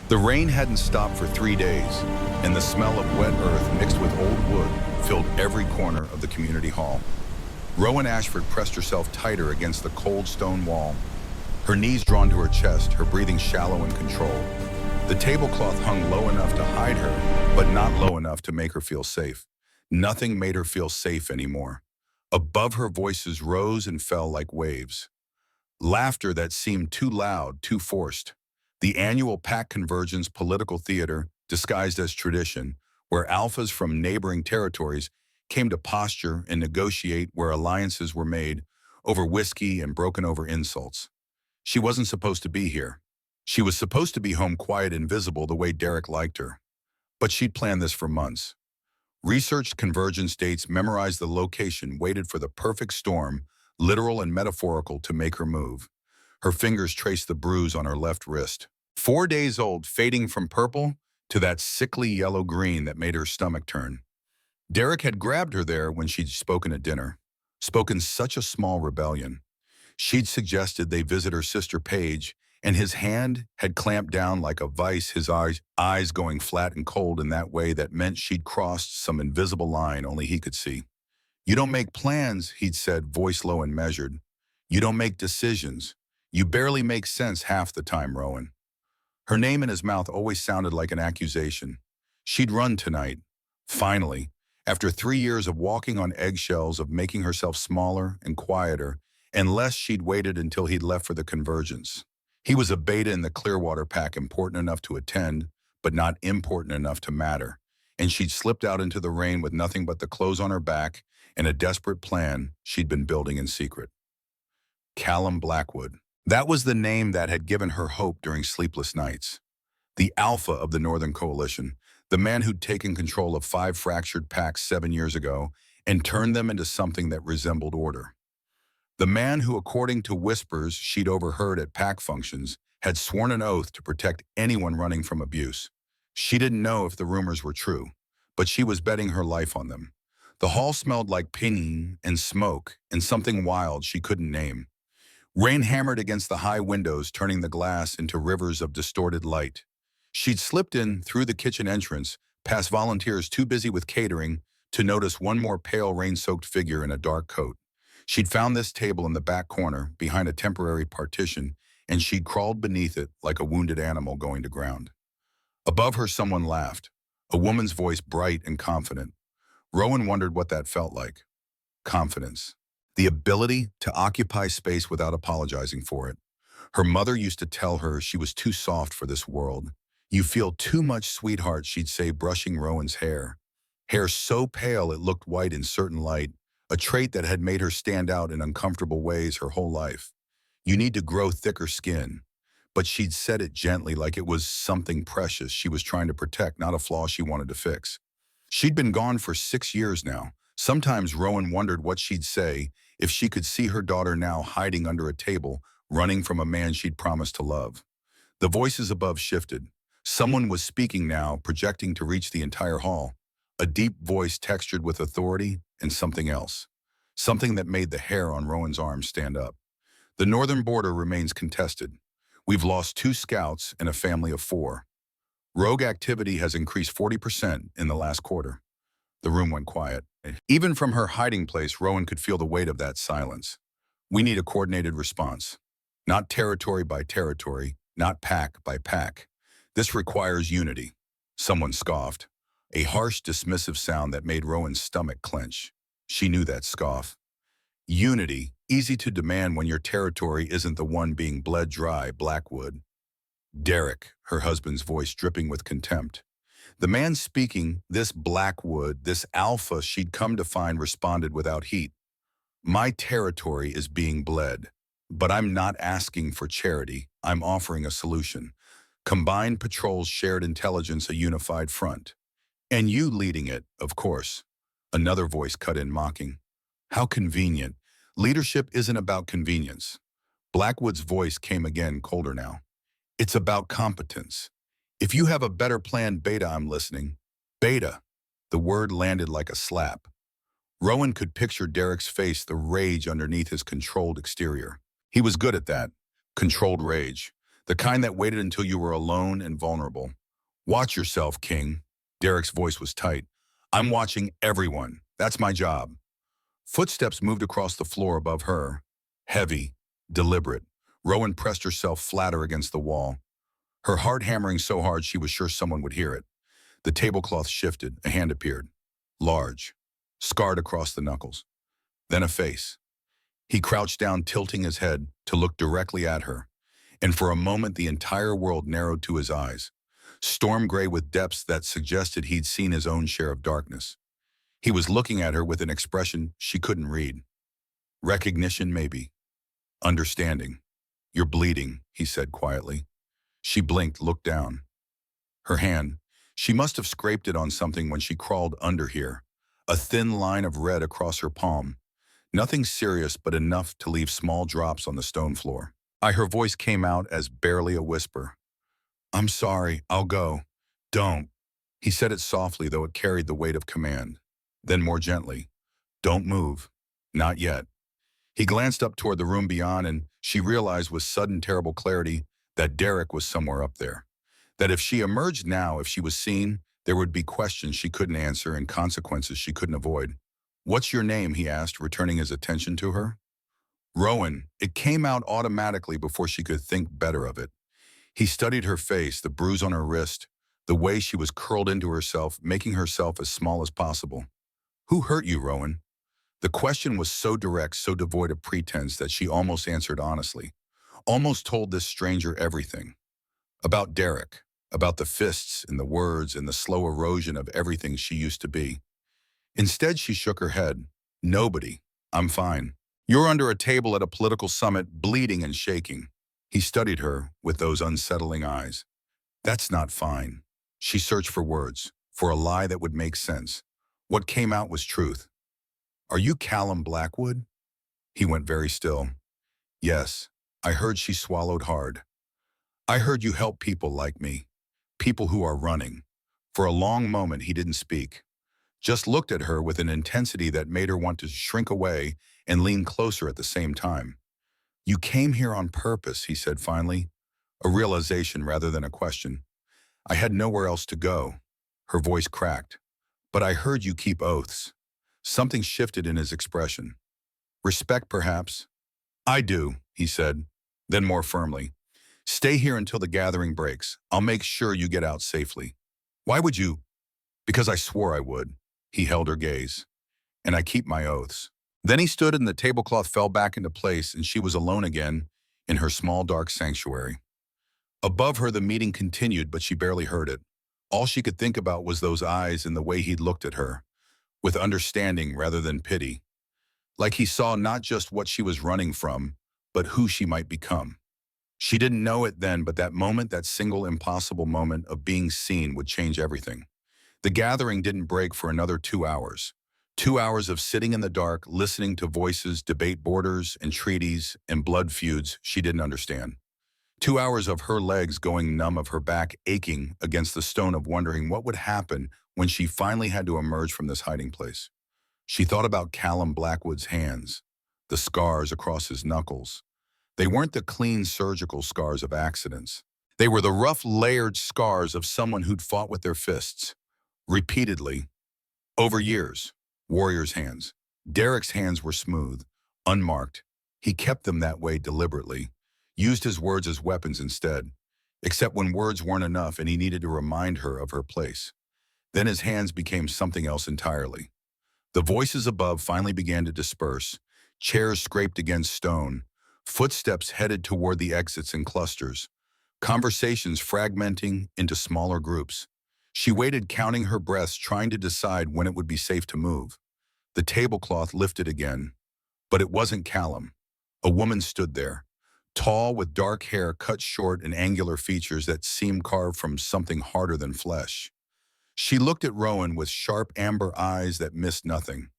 The rain hadn't stopped for 3 days, and the smell of wet earth mixed with old wood filled every corner of the community hall. Rowan Ashford pressed herself tighter against the cold stone wall, her knees drawn to her chest, her breathing shallow and controlled. The tablecloth hung low enough to hide her, but not low enough to make her feel safe. Nothing made her feel safe anymore. Above her, voices rose and fell like waves. Laughter that seemed too loud, too forced. The annual pack convergence political theater, disguised as tradition, where alphas from neighboring territories came to posture and negotiate, where alliances were made over whiskey and broken over insults. She wasn't supposed to be here. She was supposed to be home, quiet and visible the way Derek liked her. But she'd planned this for months. Researched convergence dates, memorized the location, waited for the perfect storm, literal and metaphorical, to make her move. Her fingers traced the bruise on her left wrist. 4 days old, fading from purple to that sickly yellow-green that made her stomach turn. Derek had grabbed her there when she'd spoken at dinner. Spoken such a small rebellion. She'd suggested they visit her sister Paige, and his hand had clamped down like a vice, his eyes going flat and cold in that way that meant she'd crossed some invisible line only he could see. "You don't make plans," he'd said, voice low and measured. "You don't make decisions. You barely make sense half the time, Rowan." Her name in his mouth always sounded like an accusation. She'd run tonight. Finally, after 3 years of walking on eggshells, of making herself smaller and quieter, unless she'd waited until he'd left for the convergence. He was a beta in the Clearwater pack, important enough to attend, but not important enough to matter. And she'd slipped out into the rain with nothing but the clothes on her back and a desperate plan she'd been building in secret. Callum Blackwood. That was the name that had given her hope during sleepless nights. The alpha of the Northern Coalition, the man who'd taken control of 5 fractured packs 7 years ago and turned them into something that resembled order. The man who, according to whispers she'd overheard at pack functions, had sworn an oath to protect anyone running from abuse. She didn't know if the rumors were true, but she was betting her life on them. The hall smelled like pinene and smoke and something wild she couldn't name. Rain hammered against the high windows, turning the glass into rivers of distorted light. She'd slipped in through the kitchen entrance, past volunteers too busy with catering to notice one more pale, rain-soaked figure in a dark coat. She'd found this table in the back corner, behind a temporary partition, and she'd crawled beneath it like a wounded animal going to ground. Above her, someone laughed, a woman's voice, bright and confident. Rowan wondered what that felt like. Confidence. The ability to occupy space without apologizing for it. Her mother used to tell her she was too soft for this world. "You feel too much, sweetheart," she'd say, brushing Rowan's hair. Hair so pale it looked white in certain light, a trait that had made her stand out in uncomfortable ways her whole life. "You need to grow thicker skin." But she'd said it gently, like it was something precious she was trying to protect, not a flaw she wanted to fix. She'd been gone for 6 years now. Sometimes Rowan wondered what she'd say if she could see her daughter now hiding under a table, running from a man she'd promised to love. The voices above shifted. Someone was speaking now, projecting to reach the entire hall. A deep voice textured with authority and something else. Something that made the hair on Rowan's arm stand up. "The northern border remains contested. We've lost 2 scouts and a family of 4. Rogue activity has increased 40% in the last quarter." The room went quiet. Even from her hiding place, Rowan could feel the weight of that silence. "We need a coordinated response. Not territory by territory, not pack by pack. This requires unity." Someone scoffed. A harsh, dismissive sound that made Rowan's stomach clench. She knew that scoff. Unity, easy to demand when your territory isn't the one being bled dry. Blackwood. Derek, her husband's voice dripping with contempt. The man speaking, this Blackwood, this alpha she'd come to find, responded without heat. "My territory is being bled, but I'm not asking for charity. I'm offering a solution. Combined patrols, shared intelligence, a unified front. And you leading it, of course." Another voice cut in, mocking. "How convenient. Leadership isn't about convenience." Blackwood's voice came again, colder now. "It's about competence. If you have a better plan, Beta, I'm listening." Beta. The word landed like a slap. Rowan could picture Derek's face, the rage underneath his controlled exterior. He was good at that. Controlled rage. The kind that waited until you were alone and vulnerable. Watch yourself, King. Derek's voice was tight. I'm watching everyone. That's my job. Footsteps moved across the floor above her. Heavy, deliberate. Rowan pressed herself flatter against the wall, her heart hammering so hard she was sure someone would hear it. The tablecloth shifted. A hand appeared. Large, scarred across the knuckles. Then a face. He crouched down, tilting his head to look directly at her. And for a moment, the entire world narrowed to his eyes, storm gray with depths that suggested he'd seen his own share of darkness. He was looking at her with an expression she couldn't read. Recognition, maybe. Understanding. You're bleeding, he said quietly. She blinked, looked down. Her hand. She must have scraped it on something when she crawled under here. A thin line of red across her palm. Nothing serious, but enough to leave small drops on the stone floor. Her voice came out as barely a whisper. I'm sorry, I'll go. Don't. He said it softly, though it carried the weight of command. Then more gently. Don't move. Not yet. He glanced up toward the room beyond, and she realized with sudden terrible clarity that Derek was somewhere up there. That if she emerged now, if she was seen, there would be questions she couldn't answer and consequences she couldn't avoid. What's your name? He asked, returning his attention to her. Rowan. It came out automatically before she could think better of it. He studied her face, the bruise on her wrist, the way she was curled into herself, making herself as small as possible. Who hurt you, Rowan? The question was so direct, so devoid of pretense that she almost answered honestly. Almost told this stranger everything. About Derek, about the fists and the words and the slow erosion of everything she used to be. Instead, she shook her head. Nobody. I'm fine. You're under a table at a political summit, bleeding and shaking. He studied her with those unsettling eyes. That's not fine. She searched for words, for a lie that would make sense. What came out was truth. Are you Callum Blackwood? He went very still. Yes, I heard. She swallowed hard. I heard you help people like me, people who are running. For a long moment, he didn't speak, just looked at her with an intensity that made her want to shrink away and lean closer at the same time. You came here on purpose, he said finally, a realization rather than a question. I had nowhere else to go. Her voice cracked. But I heard you keep oaths. Something shifted in his expression. Respect, perhaps? I do, he said, then more firmly. Stay here until the gathering breaks. I'll make sure you get out safely. Why would you? Because I swore I would. He held her gaze. And I keep my oaths. Then he stood and the tablecloth fell back into place and she was alone again in her small dark sanctuary. Above her the meeting continued, but she barely heard it. All she could think about was those eyes and the way he'd looked at her, with understanding rather than pity. Like he saw not just what she was running from, but who she might become. She didn't know it then, but that moment, that single impossible moment of being seen would change everything. The gathering didn't break for another 2 hours. 2 hours of sitting in the dark, listening to voices, debate borders and treaties and blood feuds she didn't understand. 2 hours of her legs going numb, of her back aching against the stone, of wondering what would happen when she finally had to emerge from this hiding place. She thought about Callum Blackwood's hands, the scars across his knuckles. They weren't the clean surgical scars of accidents. They were the rough, layered scars of someone who'd fought with their fists, repeatedly, over years. Warrior's hands. Derek's hands were smooth, unmarked. He kept them that way deliberately, used his words as weapons instead, except when words weren't enough and he needed to remind her of her place. Then his hands became something else entirely. The voices above finally began to disperse. Chairs scraped against stone. Footsteps headed toward the exits in clusters. Conversations fragmenting into smaller groups. She waited, counting her breaths, trying to decide when it would be safe to move. The tablecloth lifted again. But it wasn't Callum. A woman stood there, tall, with dark hair cut short and angular features that seemed carved from something harder than flesh. She looked at Rowan with sharp amber eyes that missed nothing.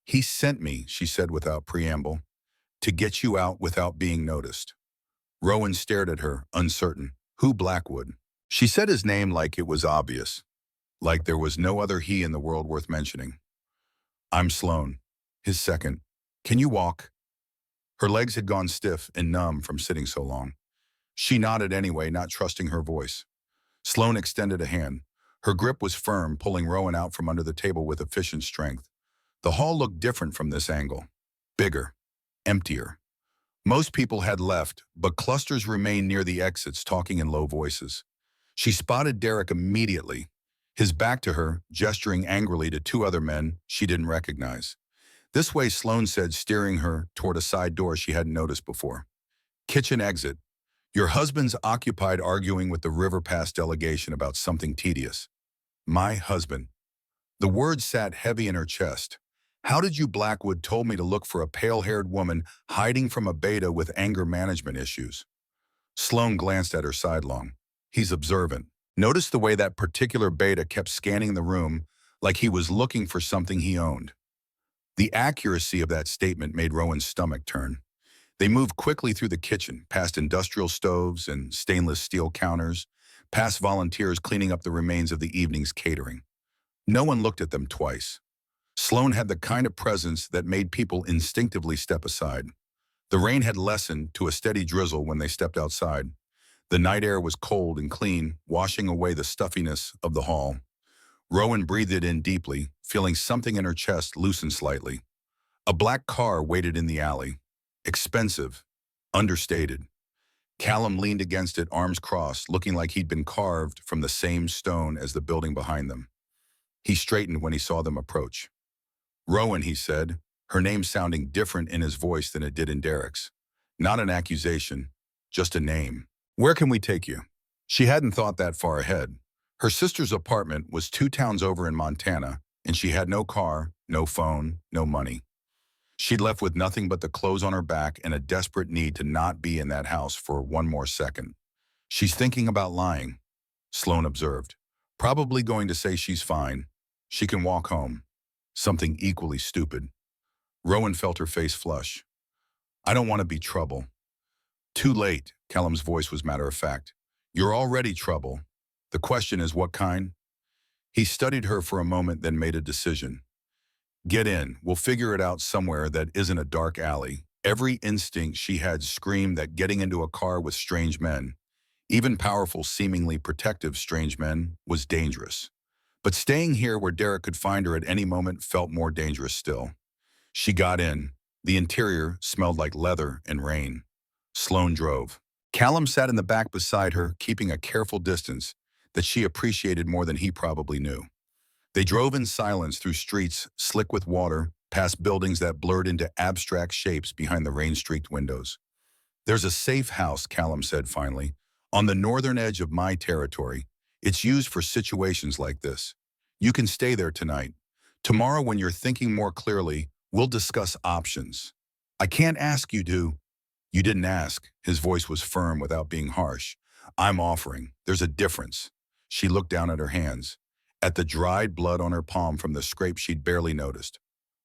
He sent me, she said without preamble, to get you out without being noticed. Rowan stared at her, uncertain. Who Blackwood? She said his name like it was obvious, like there was no other he in the world worth mentioning. I'm Sloane, his second. Can you walk? Her legs had gone stiff and numb from sitting so long. She nodded anyway, not trusting her voice. Sloane extended a hand. Her grip was firm, pulling Rowan out from under the table with efficient strength. The hall looked different from this angle. Bigger. Emptier. Most people had left, but clusters remained near the exits, talking in low voices. She spotted Derek immediately, his back to her, gesturing angrily to two other men she didn't recognize. "This way," Sloane said, steering her toward a side door she hadn't noticed before. "Kitchen exit. Your husband's occupied arguing with the River Pass delegation about something tedious." My husband. The word sat heavy in her chest. How did you Blackwood told me to look for a pale-haired woman hiding from a beta with anger management issues? Sloane glanced at her sidelong. He's observant. Noticed the way that particular beta kept scanning the room like he was looking for something he owned. The accuracy of that statement made Rowan's stomach turn. They moved quickly through the kitchen, past industrial stoves and stainless steel counters, past volunteers cleaning up the remains of the evening's catering. No one looked at them twice. Sloane had the kind of presence that made people instinctively step aside. The rain had lessened to a steady drizzle when they stepped outside. The night air was cold and clean, washing away the stuffiness of the hall. Rowan breathed it in deeply, feeling something in her chest loosen slightly. A black car waited in the alley. Expensive. Understated. Callum leaned against it, arms crossed, looking like he'd been carved from the same stone as the building behind them. He straightened when he saw them approach. "Rowan," he said, her name sounding different in his voice than it did in Derek's. Not an accusation, just a name. "Where can we take you?" She hadn't thought that far ahead. Her sister's apartment was 2 towns over in Montana, and she had no car, no phone, no money. She'd left with nothing but the clothes on her back and a desperate need to not be in that house for one more second. "She's thinking about lying," Sloane observed. "Probably going to say she's fine. She can walk home." Something equally stupid. Rowan felt her face flush. "I don't want to be trouble." "Too late," Callum's voice was matter-of-fact. "You're already trouble. The question is what kind?" He studied her for a moment, then made a decision. "Get in. We'll figure it out somewhere that isn't a dark alley." Every instinct she had screamed that getting into a car with strange men, even powerful, seemingly protective strange men, was dangerous. But staying here where Derek could find her at any moment felt more dangerous still. She got in. The interior smelled like leather and rain. Sloane drove. Callum sat in the back beside her, keeping a careful distance that she appreciated more than he probably knew. They drove in silence through streets slick with water, past buildings that blurred into abstract shapes behind the rain-streaked windows. "There's a safe house," Callum said finally, "on the northern edge of my territory. It's used for situations like this. You can stay there tonight. Tomorrow, when you're thinking more clearly, we'll discuss options. I can't ask you to." "You didn't ask." His voice was firm without being harsh. "I'm offering. There's a difference." She looked down at her hands, at the dried blood on her palm from the scrape she'd barely noticed.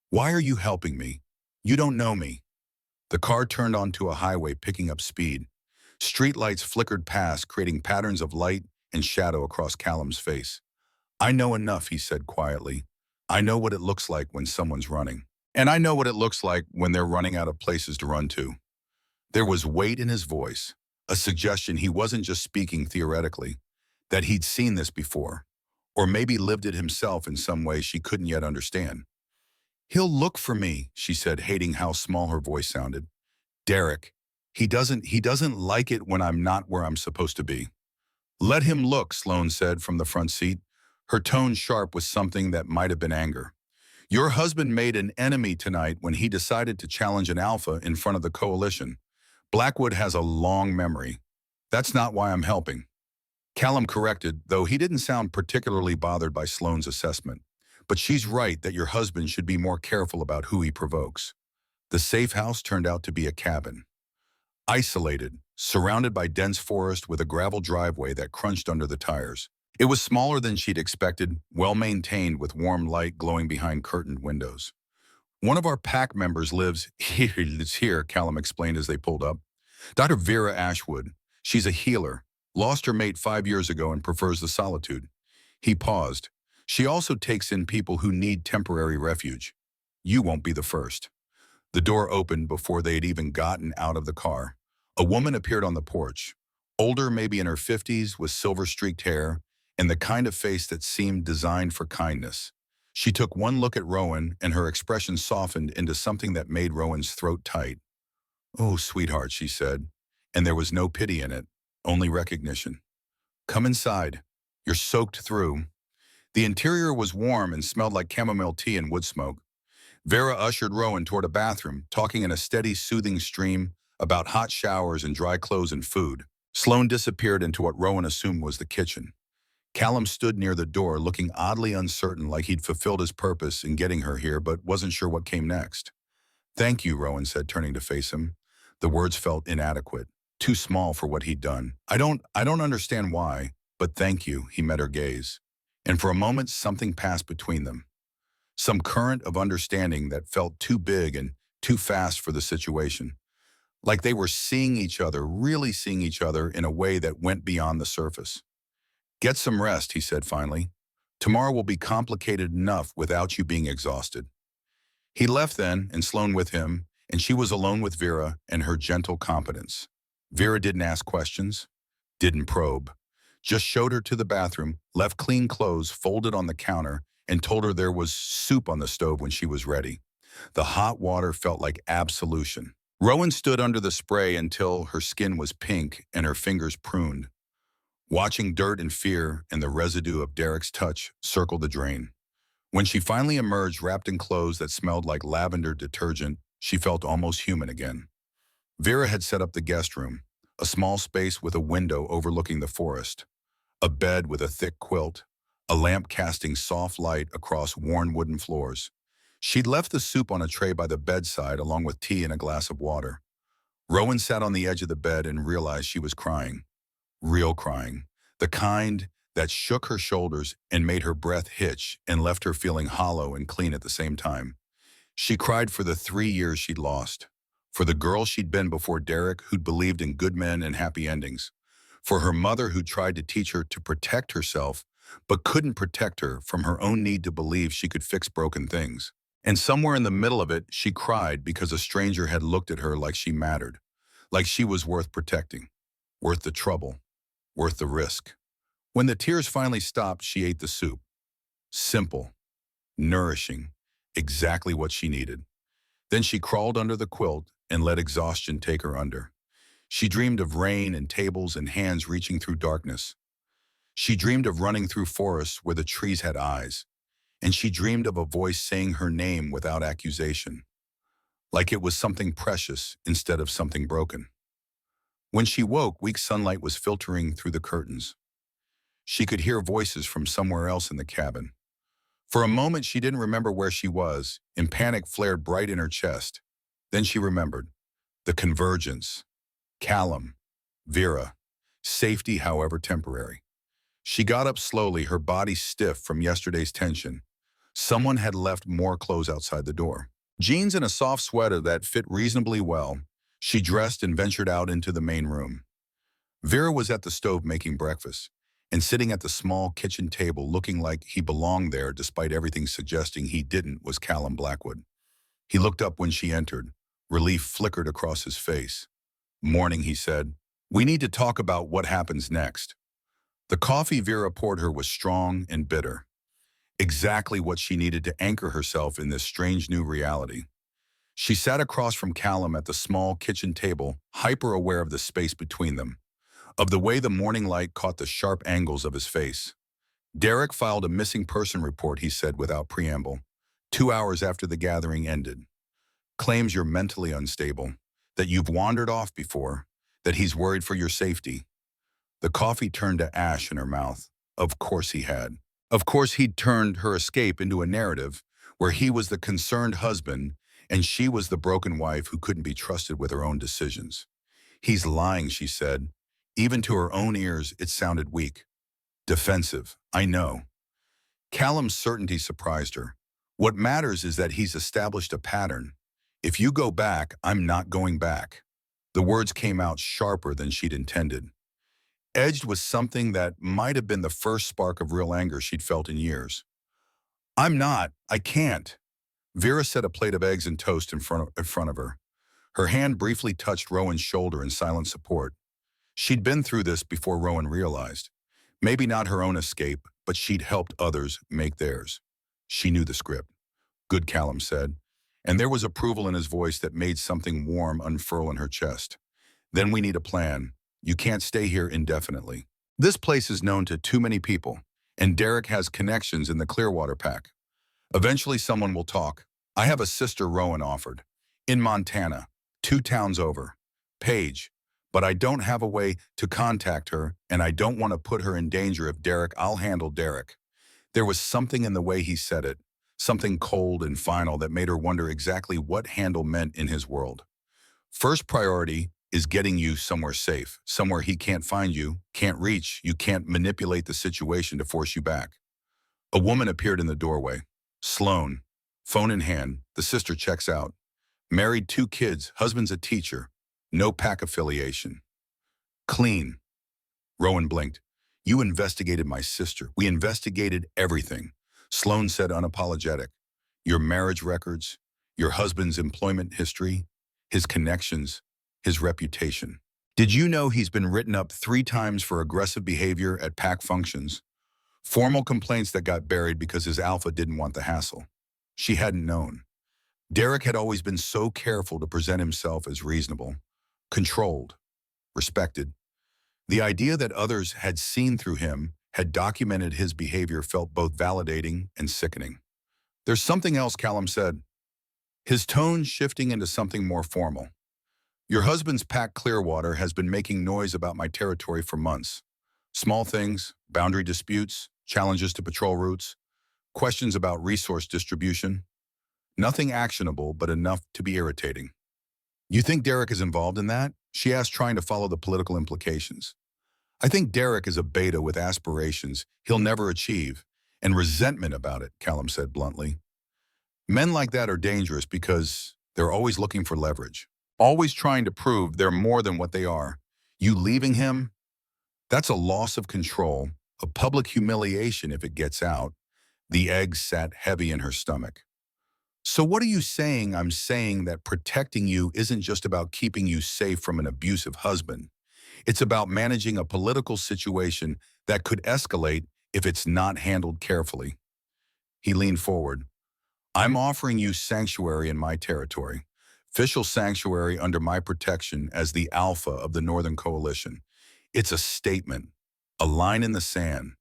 "Why are you helping me? You don't know me." The car turned onto a highway, picking up speed. Streetlights flickered past, creating patterns of light and shadow across Callum's face. "I know enough," he said quietly. "I know what it looks like when someone's running. And I know what it looks like when they're running out of places to run to." There was weight in his voice, a suggestion he wasn't just speaking theoretically, that he'd seen this before, or maybe lived it himself in some way she couldn't yet understand. "He'll look for me," she said, hating how small her voice sounded. "Derek, he doesn't like it when I'm not where I'm supposed to be." "Let him look," Sloane said from the front seat, her tone sharp with something that might have been anger. "Your husband made an enemy tonight when he decided to challenge an alpha in front of the coalition. Blackwood has a long memory. That's not why I'm helping." Callum corrected, though he didn't sound particularly bothered by Sloane's assessment. "But she's right that your husband should be more careful about who he provokes." The safe house turned out to be a cabin. Isolated, surrounded by dense forest with a gravel driveway that crunched under the tires. It was smaller than she'd expected, well-maintained with warm light glowing behind curtained windows. "One of our pack members lives here," Callum explained as they pulled up. "Dr. Vera Ashwood. She's a healer. Lost her mate 5 years ago and prefers the solitude." He paused. "She also takes in people who need temporary refuge. You won't be the first." The door opened before they had even gotten out of the car. A woman appeared on the porch. Older, maybe in her 50s, with silver-streaked hair and the kind of face that seemed designed for kindness. She took one look at Rowan, and her expression softened into something that made Rowan's throat tight. "Oh, sweetheart," she said, and there was no pity in it, only recognition. "Come inside. You're soaked through." The interior was warm and smelled like chamomile tea and wood smoke. Vera ushered Rowan toward a bathroom, talking in a steady, soothing stream about hot showers and dry clothes and food. Sloane disappeared into what Rowan assumed was the kitchen. Callum stood near the door, looking oddly uncertain, like he'd fulfilled his purpose in getting her here, but wasn't sure what came next. "Thank you," Rowan said, turning to face him. The words felt inadequate, too small for what he'd done. I don't understand why, but thank you," he met her gaze. And for a moment, something passed between them. Some current of understanding that felt too big and too fast for the situation. Like they were seeing each other, really seeing each other in a way that went beyond the surface. "Get some rest," he said finally. "Tomorrow will be complicated enough without you being exhausted." He left then, and Sloane with him, and she was alone with Vera and her gentle competence. Vera didn't ask questions, didn't probe, just showed her to the bathroom, left clean clothes folded on the counter, and told her there was soup on the stove when she was ready. The hot water felt like absolution. Rowan stood under the spray until her skin was pink and her fingers pruned, watching dirt and fear and the residue of Derek's touch circle the drain. When she finally emerged wrapped in clothes that smelled like lavender detergent, she felt almost human again. Vera had set up the guest room, a small space with a window overlooking the forest, a bed with a thick quilt, a lamp casting soft light across worn wooden floors. She'd left the soup on a tray by the bedside along with tea and a glass of water. Rowan sat on the edge of the bed and realized she was crying. Real crying. The kind that shook her shoulders and made her breath hitch and left her feeling hollow and clean at the same time. She cried for the 3 years she'd lost, for the girl she'd been before Derek who'd believed in good men and happy endings, for her mother who tried to teach her to protect herself but couldn't protect her from her own need to believe she could fix broken things. And somewhere in the middle of it, she cried because a stranger had looked at her like she mattered, like she was worth protecting, worth the trouble, worth the risk. When the tears finally stopped, she ate the soup. Simple, nourishing, exactly what she needed. Then she crawled under the quilt and let exhaustion take her under. She dreamed of rain and tables and hands reaching through darkness. She dreamed of running through forests where the trees had eyes. And she dreamed of a voice saying her name without accusation, like it was something precious instead of something broken. When she woke, weak sunlight was filtering through the curtains. She could hear voices from somewhere else in the cabin. For a moment, she didn't remember where she was, and panic flared bright in her chest. Then she remembered. The convergence. Callum. Vera. Safety, however temporary. She got up slowly, her body stiff from yesterday's tension. Someone had left more clothes outside the door. Jeans and a soft sweater that fit reasonably well. She dressed and ventured out into the main room. Vera was at the stove making breakfast, and sitting at the small kitchen table looking like he belonged there despite everything suggesting he didn't was Callum Blackwood. He looked up when she entered. Relief flickered across his face. "Morning," he said. "We need to talk about what happens next." The coffee Vera poured her was strong and bitter. Exactly what she needed to anchor herself in this strange new reality. She sat across from Callum at the small kitchen table, hyper-aware of the space between them, of the way the morning light caught the sharp angles of his face. "Derek filed a missing person report," he said without preamble, 2 hours after the gathering ended. "Claims you're mentally unstable, that you've wandered off before, that he's worried for your safety." The coffee turned to ash in her mouth. Of course he had. Of course he'd turned her escape into a narrative where he was the concerned husband and she was the broken wife who couldn't be trusted with her own decisions. "He's lying," she said. Even to her own ears, it sounded weak. Defensive, I know. Callum's certainty surprised her. "What matters is that he's established a pattern. If you go back, I'm not going back." The words came out sharper than she'd intended, edged with something that might have been the first spark of real anger she'd felt in years. I can't." Vera set a plate of eggs and toast in front of her. Her hand briefly touched Rowan's shoulder in silent support. She'd been through this before Rowan realized. Maybe not her own escape, but she'd helped others make theirs. She knew the script. Good, Callum said, and there was approval in his voice that made something warm unfurl in her chest. Then we need a plan. You can't stay here indefinitely. This place is known to too many people, and Derek has connections in the Clearwater Pack. Eventually someone will talk. I have a sister, Rowan offered. In Montana, 2 towns over. Paige. But I don't have a way to contact her, and I don't want to put her in danger if Derek. I'll handle Derek. There was something in the way he said it, something cold and final that made her wonder exactly what handle meant in his world. First priority is getting you somewhere safe, somewhere he can't find you, can't reach, you can't manipulate the situation to force you back. A woman appeared in the doorway. Sloane, phone in hand, the sister checks out. Married, 2 kids, husband's a teacher. No pack affiliation. Clean. Rowan blinked. You investigated my sister. We investigated everything. Sloane said, unapologetic. Your marriage records, your husband's employment history, his connections, his reputation. Did you know he's been written up 3 times for aggressive behavior at pack functions? Formal complaints that got buried because his alpha didn't want the hassle. She hadn't known. Derek had always been so careful to present himself as reasonable, controlled, respected. The idea that others had seen through him, had documented his behavior, felt both validating and sickening. There's something else, Callum said, his tone shifting into something more formal. Your husband's pack Clearwater has been making noise about my territory for months. Small things, boundary disputes, challenges to patrol routes, questions about resource distribution. Nothing actionable, but enough to be irritating. You think Derek is involved in that? She asked, trying to follow the political implications. I think Derek is a beta with aspirations he'll never achieve, and resentment about it, Callum said bluntly. Men like that are dangerous because they're always looking for leverage, always trying to prove they're more than what they are. You leaving him? That's a loss of control, a public humiliation if it gets out. The egg sat heavy in her stomach. So what are you saying? I'm saying that protecting you isn't just about keeping you safe from an abusive husband. It's about managing a political situation that could escalate if it's not handled carefully. He leaned forward. I'm offering you sanctuary in my territory, official sanctuary under my protection as the alpha of the Northern Coalition. It's a statement, a line in the sand.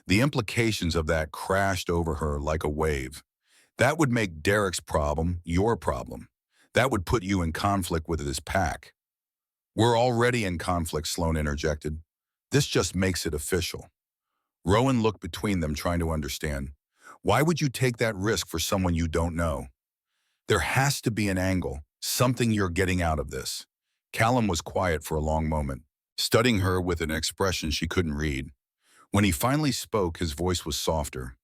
The implications of that crashed over her like a wave. That would make Derek's problem your problem. That would put you in conflict with his pack. We're already in conflict, Sloane interjected. This just makes it official. Rowan looked between them, trying to understand. Why would you take that risk for someone you don't know? There has to be an angle, something you're getting out of this. Callum was quiet for a long moment, studying her with an expression she couldn't read. When he finally spoke, his voice was softer,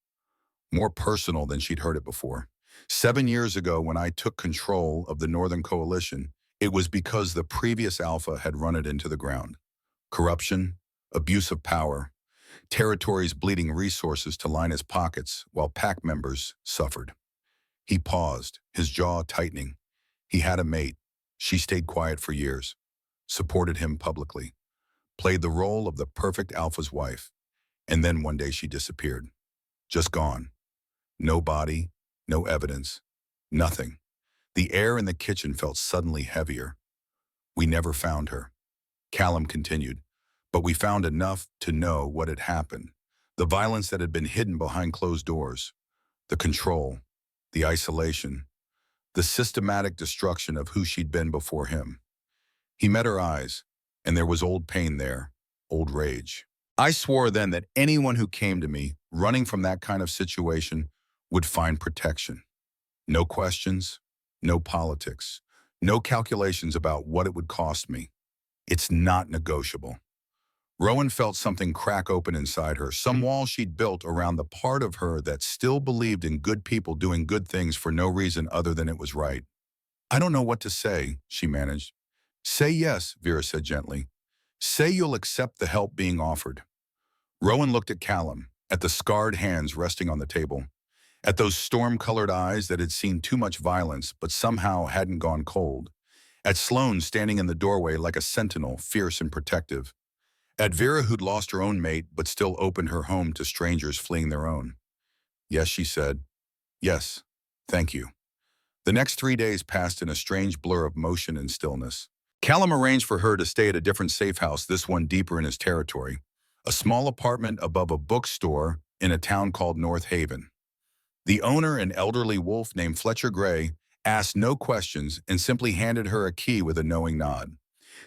more personal than she'd heard it before. 7 years ago, when I took control of the Northern Coalition, it was because the previous alpha had run it into the ground. Corruption, abuse of power, territories bleeding resources to line his pockets while pack members suffered. He paused, his jaw tightening. He had a mate. She stayed quiet for years, supported him publicly, played the role of the perfect alpha's wife. And then one day she disappeared. Just gone. No body, no evidence, nothing. The air in the kitchen felt suddenly heavier. We never found her. Callum continued, but we found enough to know what had happened. The violence that had been hidden behind closed doors, the control, the isolation, the systematic destruction of who she'd been before him. He met her eyes, and there was old pain there, old rage. I swore then that anyone who came to me, running from that kind of situation, would find protection. No questions, no politics, no calculations about what it would cost me. It's not negotiable. Rowan felt something crack open inside her, some wall she'd built around the part of her that still believed in good people doing good things for no reason other than it was right. I don't know what to say, she managed. Say yes, Vera said gently. Say you'll accept the help being offered. Rowan looked at Callum, at the scarred hands resting on the table, at those storm-colored eyes that had seen too much violence but somehow hadn't gone cold, at Sloane standing in the doorway like a sentinel, fierce and protective. At Vera, who'd lost her own mate but still opened her home to strangers fleeing their own. Yes, she said. Yes, thank you. The next 3 days passed in a strange blur of motion and stillness. Callum arranged for her to stay at a different safe house, this one deeper in his territory, a small apartment above a bookstore in a town called North Haven. The owner, an elderly wolf named Fletcher Gray, asked no questions and simply handed her a key with a knowing nod.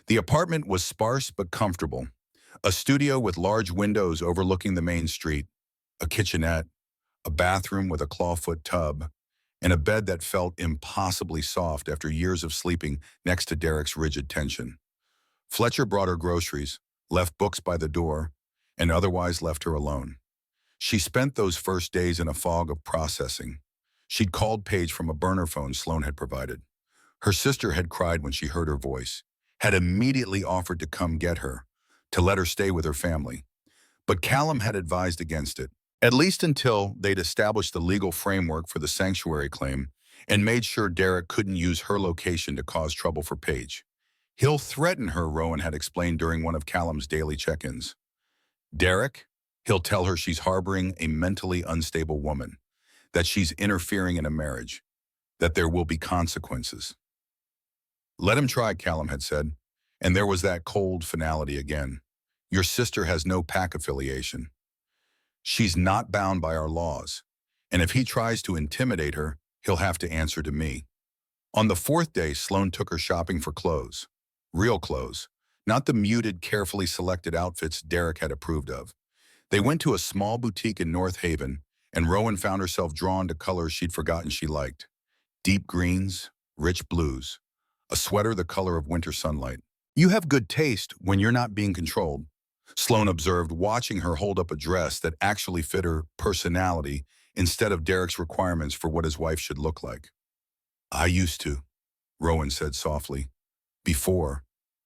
The apartment was sparse but comfortable, a studio with large windows overlooking the main street, a kitchenette, a bathroom with a clawfoot tub, and a bed that felt impossibly soft after years of sleeping next to Derek's rigid tension. Fletcher brought her groceries, left books by the door, and otherwise left her alone. She spent those first days in a fog of processing. She'd called Paige from a burner phone Sloan had provided. Her sister had cried when she heard her voice, had immediately offered to come get her, to let her stay with her family. But Callum had advised against it, at least until they'd established the legal framework for the sanctuary claim and made sure Derek couldn't use her location to cause trouble for Paige. He'll threaten her, Rowan had explained during one of Callum's daily check-ins. Derek, he'll tell her she's harboring a mentally unstable woman, that she's interfering in a marriage, that there will be consequences. Let him try, Callum had said, and there was that cold finality again. Your sister has no pack affiliation. She's not bound by our laws, and if he tries to intimidate her, he'll have to answer to me. On the fourth day, Sloan took her shopping for clothes. Real clothes, not the muted, carefully selected outfits Derek had approved of. They went to a small boutique in North Haven, and Rowan found herself drawn to colors she'd forgotten she liked. Deep greens, rich blues, a sweater the color of winter sunlight. You have good taste when you're not being controlled, Sloan observed, watching her hold up a dress that actually fit her personality instead of Derek's requirements for what his wife should look like. I used to, Rowan said softly. Before,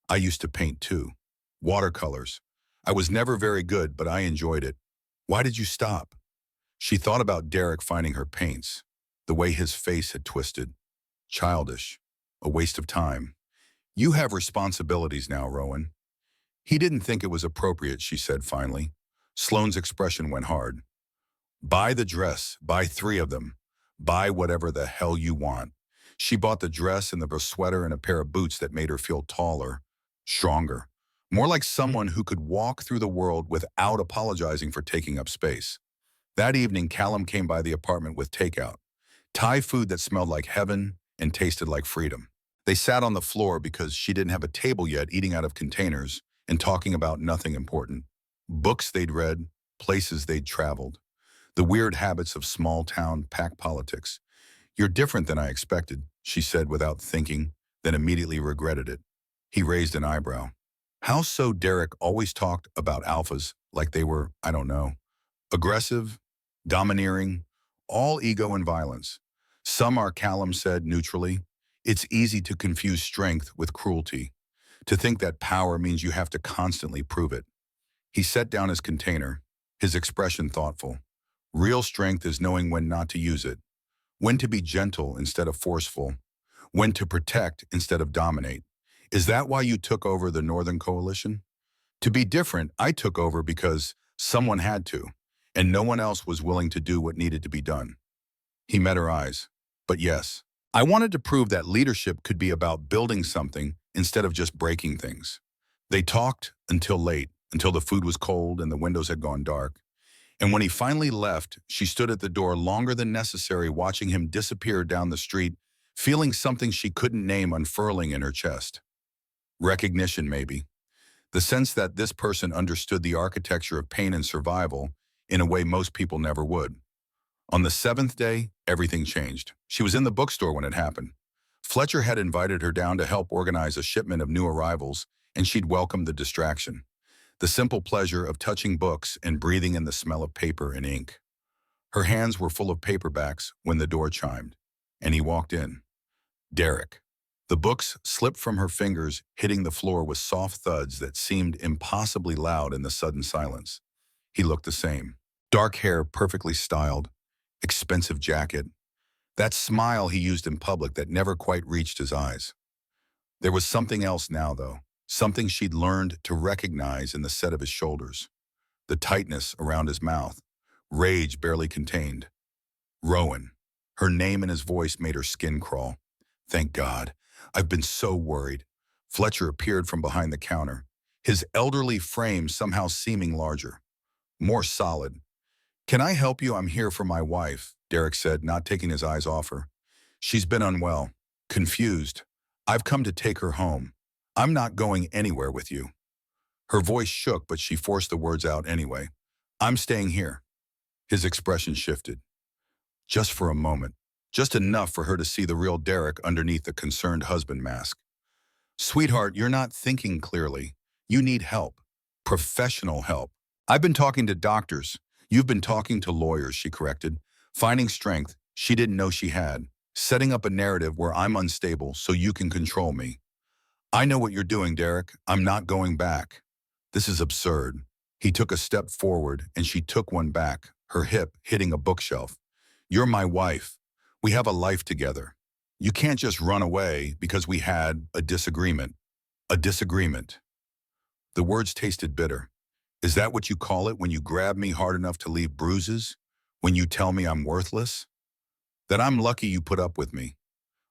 I used to paint too. Watercolors. I was never very good, but I enjoyed it. Why did you stop? She thought about Derek finding her paints, the way his face had twisted. Childish. A waste of time. You have responsibilities now, Rowan. He didn't think it was appropriate, she said finally. Sloane's expression went hard. Buy the dress, buy 3 of them. Buy whatever the hell you want. She bought the dress and the sweater and a pair of boots that made her feel taller, stronger, more like someone who could walk through the world without apologizing for taking up space. That evening, Callum came by the apartment with takeout, Thai food that smelled like heaven and tasted like freedom. They sat on the floor because she didn't have a table yet, eating out of containers and talking about nothing important. Books they'd read, places they'd traveled, the weird habits of small-town pack politics. You're different than I expected, she said without thinking, then immediately regretted it. He raised an eyebrow. How so? Derek always talked about alphas like they were, I don't know, aggressive, domineering, all ego and violence. Some are, Callum said neutrally. It's easy to confuse strength with cruelty, to think that power means you have to constantly prove it. He set down his container, his expression thoughtful. Real strength is knowing when not to use it, when to be gentle instead of forceful, when to protect instead of dominate. Is that why you took over the Northern Coalition? To be different, I took over because someone had to, and no one else was willing to do what needed to be done. He met her eyes. But yes, I wanted to prove that leadership could be about building something instead of just breaking things. They talked until late, until the food was cold and the windows had gone dark. And when he finally left, she stood at the door longer than necessary, watching him disappear down the street, feeling something she couldn't name unfurling in her chest. Recognition, maybe. The sense that this person understood the architecture of pain and survival in a way most people never would. On the 7th day, everything changed. She was in the bookstore when it happened. Fletcher had invited her down to help organize a shipment of new arrivals, and she'd welcomed the distraction. The simple pleasure of touching books and breathing in the smell of paper and ink. Her hands were full of paperbacks when the door chimed, and he walked in. Derek. The books slipped from her fingers, hitting the floor with soft thuds that seemed impossibly loud in the sudden silence. He looked the same. Dark hair, perfectly styled, expensive jacket. That smile he used in public that never quite reached his eyes. There was something else now, though. something she'd learned to recognize in the set of his shoulders, the tightness around his mouth, rage barely contained. Rowan. Her name and his voice made her skin crawl. Thank God. I've been so worried. Fletcher appeared from behind the counter, his elderly frame somehow seeming larger, more solid. Can I help you? I'm here for my wife, Derek said, not taking his eyes off her. She's been unwell, confused. I've come to take her home. I'm not going anywhere with you. Her voice shook, but she forced the words out anyway. I'm staying here. His expression shifted. Just for a moment. Just enough for her to see the real Derek underneath the concerned husband mask. Sweetheart, you're not thinking clearly. You need help. Professional help. I've been talking to doctors. You've been talking to lawyers, she corrected. Finding strength she didn't know she had. Setting up a narrative where I'm unstable so you can control me. I know what you're doing, Derek. I'm not going back. This is absurd. He took a step forward and she took one back, her hip hitting a bookshelf. You're my wife. We have a life together. You can't just run away because we had a disagreement. A disagreement. The words tasted bitter. Is that what you call it when you grab me hard enough to leave bruises? When you tell me I'm worthless? That I'm lucky you put up with me.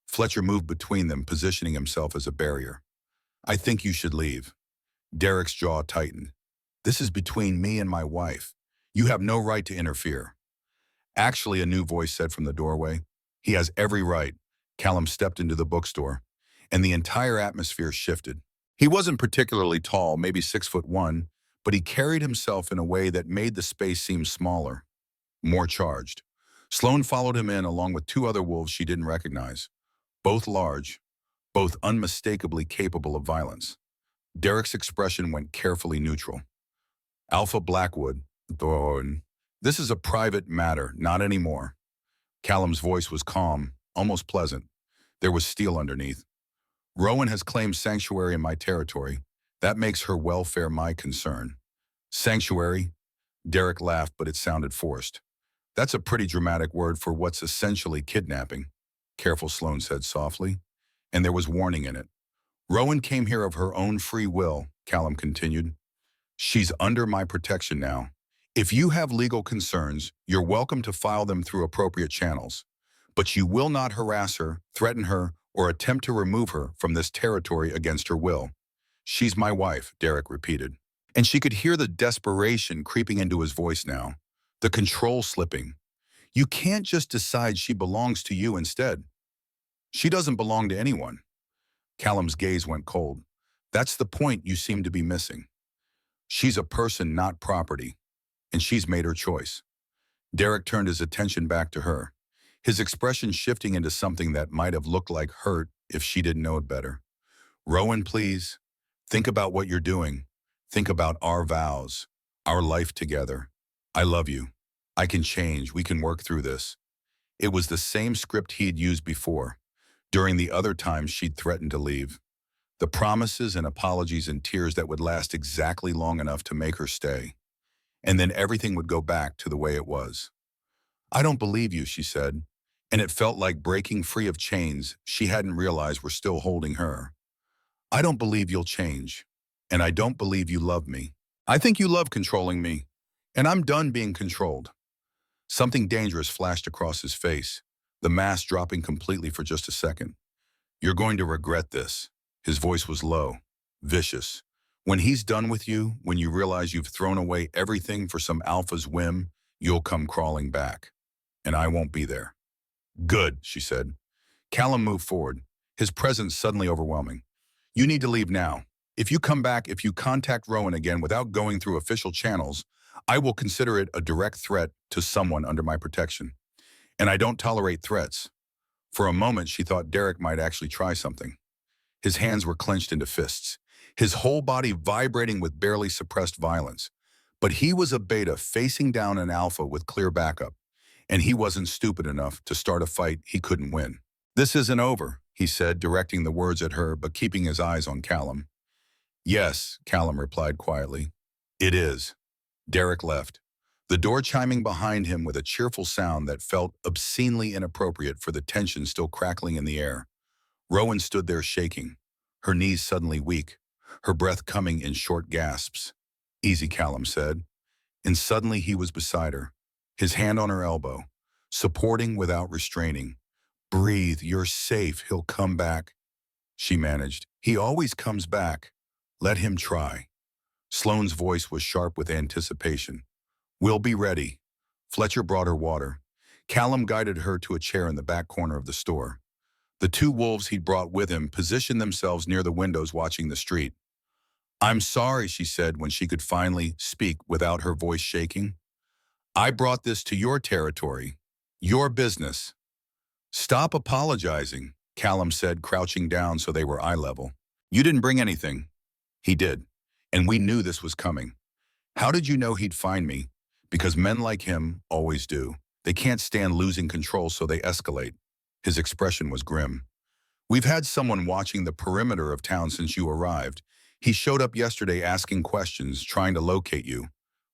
Fletcher moved between them, positioning himself as a barrier. I think you should leave. Derek's jaw tightened. This is between me and my wife. You have no right to interfere. Actually, a new voice said from the doorway. He has every right. Callum stepped into the bookstore, and the entire atmosphere shifted. He wasn't particularly tall, maybe 6'1", but he carried himself in a way that made the space seem smaller, more charged. Sloane followed him in along with two other wolves she didn't recognize, both large, both unmistakably capable of violence. Derek's expression went carefully neutral. Alpha Blackwood, Thorn. This is a private matter, not anymore. Callum's voice was calm, almost pleasant. There was steel underneath. Rowan has claimed sanctuary in my territory. That makes her welfare my concern. Sanctuary? Derek laughed, but it sounded forced. That's a pretty dramatic word for what's essentially kidnapping. Careful, Sloane said softly, and there was warning in it. Rowan came here of her own free will, Callum continued. She's under my protection now. If you have legal concerns, you're welcome to file them through appropriate channels. But you will not harass her, threaten her, or attempt to remove her from this territory against her will. She's my wife, Derek repeated. And she could hear the desperation creeping into his voice now, the control slipping. You can't just decide she belongs to you instead. She doesn't belong to anyone. Callum's gaze went cold. That's the point you seem to be missing. She's a person, not property, and she's made her choice. Derek turned his attention back to her, his expression shifting into something that might have looked like hurt if she didn't know it better. Rowan, please, think about what you're doing. Think about our vows, our life together. I love you. I can change. We can work through this. It was the same script he'd used before, during the other times she'd threatened to leave. The promises and apologies and tears that would last exactly long enough to make her stay. And then everything would go back to the way it was. I don't believe you, she said, and it felt like breaking free of chains she hadn't realized were still holding her. I don't believe you'll change, and I don't believe you love me. I think you love controlling me, and I'm done being controlled. Something dangerous flashed across his face, the mask dropping completely for just a second. You're going to regret this. His voice was low, vicious. When he's done with you, when you realize you've thrown away everything for some alpha's whim, you'll come crawling back. And I won't be there. Good, she said. Callum moved forward, his presence suddenly overwhelming. You need to leave now. If you come back, if you contact Rowan again without going through official channels, I will consider it a direct threat to someone under my protection. And I don't tolerate threats. For a moment, she thought Derek might actually try something. His hands were clenched into fists, his whole body vibrating with barely suppressed violence. But he was a beta facing down an alpha with clear backup, and he wasn't stupid enough to start a fight he couldn't win. This isn't over, he said, directing the words at her but keeping his eyes on Callum. Yes, Callum replied quietly. It is. Derek left, the door chiming behind him with a cheerful sound that felt obscenely inappropriate for the tension still crackling in the air. Rowan stood there shaking, her knees suddenly weak, her breath coming in short gasps. "Easy," Callum said, and suddenly he was beside her, his hand on her elbow, supporting without restraining. "Breathe, you're safe, he'll come back," she managed. "He always comes back. Let him try." Sloane's voice was sharp with anticipation. "We'll be ready." Fletcher brought her water. Callum guided her to a chair in the back corner of the store. The two wolves he'd brought with him positioned themselves near the windows watching the street. "I'm sorry," she said when she could finally speak without her voice shaking. "I brought this to your territory, your business." "Stop apologizing," Callum said, crouching down so they were eye level. "You didn't bring anything." "He did, and we knew this was coming." "How did you know he'd find me?" "Because men like him always do. They can't stand losing control, so they escalate." His expression was grim. "We've had someone watching the perimeter of town since you arrived. He showed up yesterday asking questions, trying to locate you.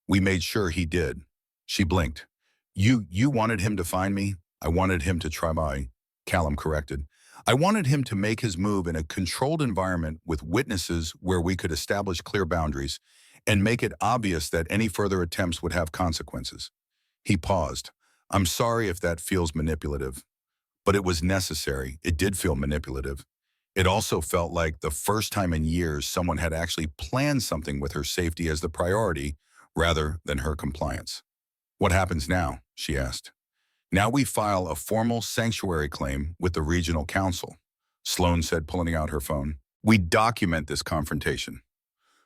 We made sure he did." She blinked. You wanted him to find me?" "I wanted him to try my," Callum corrected. "I wanted him to make his move in a controlled environment with witnesses where we could establish clear boundaries and make it obvious that any further attempts would have consequences." He paused. "I'm sorry if that feels manipulative." But it was necessary. It did feel manipulative. It also felt like the first time in years someone had actually planned something with her safety as the priority rather than her compliance. "What happens now?" she asked. "Now we file a formal sanctuary claim with the regional council," Sloane said, pulling out her phone. "We document this confrontation.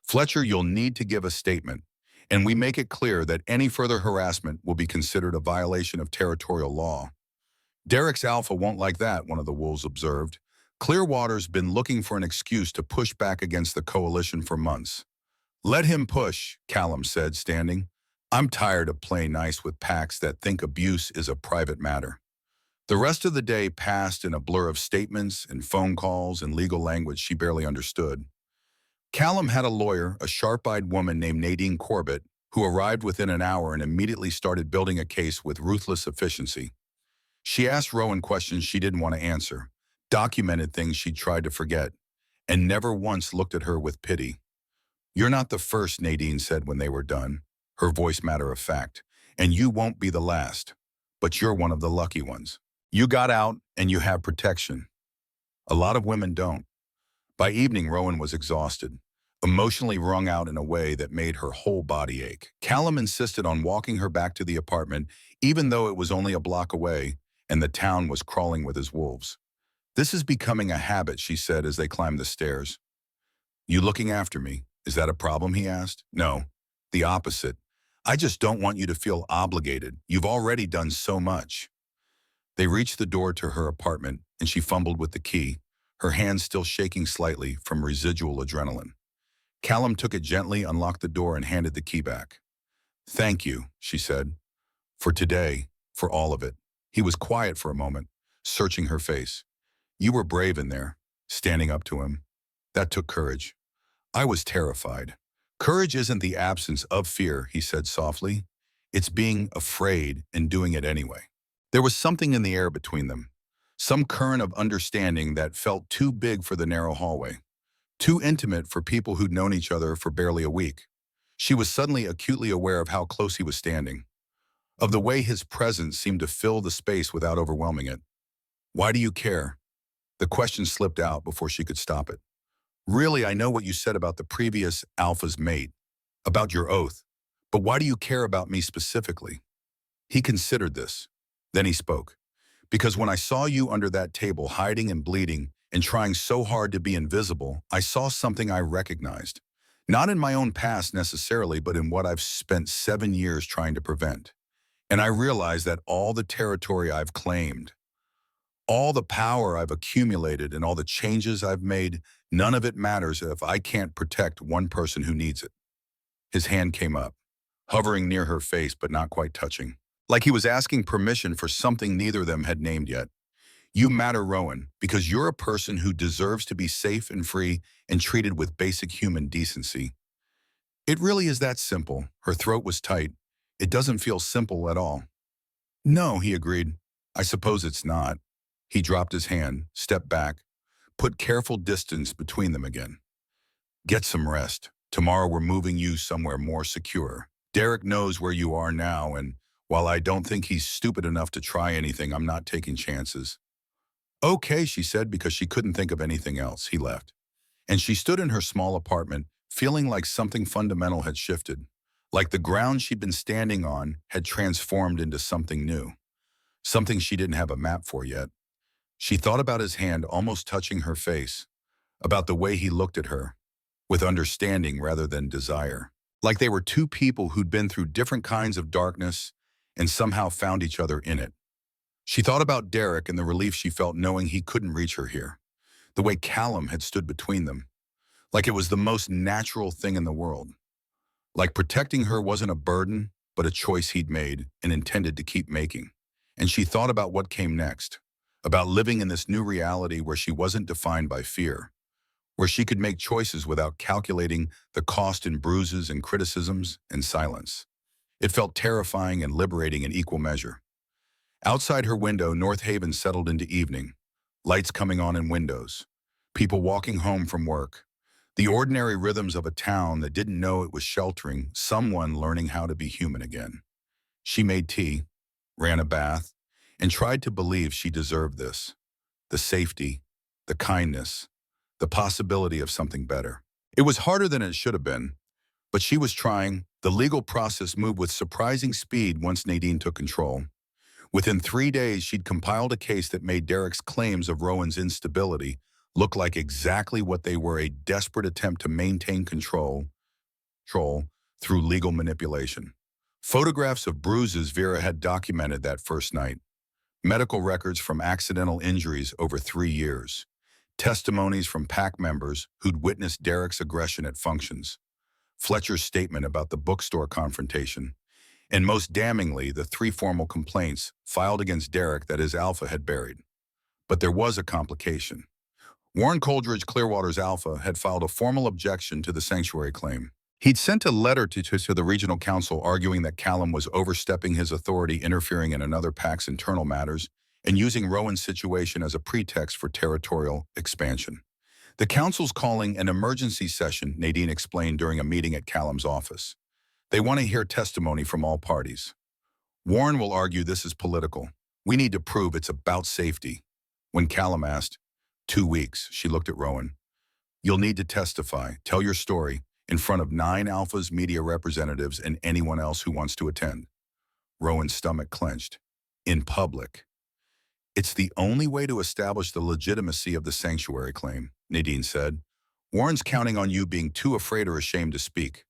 Fletcher, you'll need to give a statement, and we make it clear that any further harassment will be considered a violation of territorial law." "Derek's Alpha won't like that," one of the wolves observed. "Clearwater's been looking for an excuse to push back against the coalition for months." "Let him push," Callum said, standing. "I'm tired of playing nice with packs that think abuse is a private matter." The rest of the day passed in a blur of statements and phone calls and legal language she barely understood. Callum had a lawyer, a sharp-eyed woman named Nadine Corbett, who arrived within an hour and immediately started building a case with ruthless efficiency. She asked Rowan questions she didn't want to answer, documented things she'd tried to forget, and never once looked at her with pity. "You're not the first," Nadine said when they were done, her voice matter of fact, "and you won't be the last. But you're one of the lucky ones. You got out and you have protection. A lot of women don't." By evening, Rowan was exhausted, emotionally wrung out in a way that made her whole body ache. Callum insisted on walking her back to the apartment, even though it was only a block away, and the town was crawling with his wolves. "This is becoming a habit," she said as they climbed the stairs. "You looking after me? Is that a problem?" he asked. "No, the opposite. I just don't want you to feel obligated. You've already done so much." They reached the door to her apartment, and she fumbled with the key, her hands still shaking slightly from residual adrenaline. Callum took it gently, unlocked the door, and handed the key back. "Thank you," she said, "for today, for all of it." He was quiet for a moment, searching her face. "You were brave in there, standing up to him. That took courage." "I was terrified." "Courage isn't the absence of fear," he said softly. "It's being afraid and doing it anyway." There was something in the air between them, some current of understanding that felt too big for the narrow hallway, too intimate for people who'd known each other for barely a week. She was suddenly acutely aware of how close he was standing, of the way his presence seemed to fill the space without overwhelming it. "Why do you care?" The question slipped out before she could stop it. "Really, I know what you said about the previous Alpha's mate, about your oath, but why do you care about me specifically?" He considered this. Then he spoke. "Because when I saw you under that table hiding and bleeding and trying so hard to be invisible, I saw something I recognized. Not in my own past necessarily, but in what I've spent 7 years trying to prevent. And I realized that all the territory I've claimed, all the power I've accumulated and all the changes I've made, none of it matters if I can't protect one person who needs it." His hand came up, hovering near her face but not quite touching, like he was asking permission for something neither of them had named yet. "You matter, Rowan, because you're a person who deserves to be safe and free and treated with basic human decency." "It really is that simple." Her throat was tight. "It doesn't feel simple at all." "No," he agreed. "I suppose it's not." He dropped his hand, stepped back, put careful distance between them again. Get some rest. Tomorrow we're moving you somewhere more secure. Derek knows where you are now, and while I don't think he's stupid enough to try anything, I'm not taking chances. Okay, she said because she couldn't think of anything else. He left. And she stood in her small apartment, feeling like something fundamental had shifted. Like the ground she'd been standing on had transformed into something new. Something she didn't have a map for yet. She thought about his hand almost touching her face, about the way he looked at her, with understanding rather than desire. Like they were two people who'd been through different kinds of darkness and somehow found each other in it. She thought about Derek and the relief she felt knowing he couldn't reach her here. The way Callum had stood between them. Like it was the most natural thing in the world. Like protecting her wasn't a burden, but a choice he'd made and intended to keep making. And she thought about what came next. About living in this new reality where she wasn't defined by fear. Where she could make choices without calculating the cost in bruises and criticisms and silence. It felt terrifying and liberating in equal measure. Outside her window, North Haven settled into evening. Lights coming on in windows. People walking home from work. The ordinary rhythms of a town that didn't know it was sheltering someone learning how to be human again. She made tea, ran a bath, and tried to believe she deserved this. The safety, the kindness, the possibility of something better. It was harder than it should have been, but she was trying. The legal process moved with surprising speed once Nadine took control. Within 3 days, she'd compiled a case that made Derek's claims of Rowan's instability look like exactly what they were, a desperate attempt to maintain control through legal manipulation. Photographs of bruises Vera had documented that first night. Medical records from accidental injuries over 3 years. Testimonies from PAC members who'd witnessed Derek's aggression at functions. Fletcher's statement about the bookstore confrontation. And most damningly, the 3 formal complaints filed against Derek that his Alpha had buried. But there was a complication. Warren Coldridge, Clearwater's Alpha, had filed a formal objection to the sanctuary claim. He'd sent a letter to the regional council arguing that Callum was overstepping his authority, interfering in another PAC's internal matters, and using Rowan's situation as a pretext for territorial expansion. The council's calling an emergency session, Nadine explained during a meeting at Callum's office. They want to hear testimony from all parties. Warren will argue this is political. We need to prove it's about safety. When Callum asked, 2 weeks, she looked at Rowan. You'll need to testify, tell your story, in front of 9 Alpha's media representatives and anyone else who wants to attend. Rowan's stomach clenched. In public. It's the only way to establish the legitimacy of the sanctuary claim, Nadine said. Warren's counting on you being too afraid or ashamed to speak.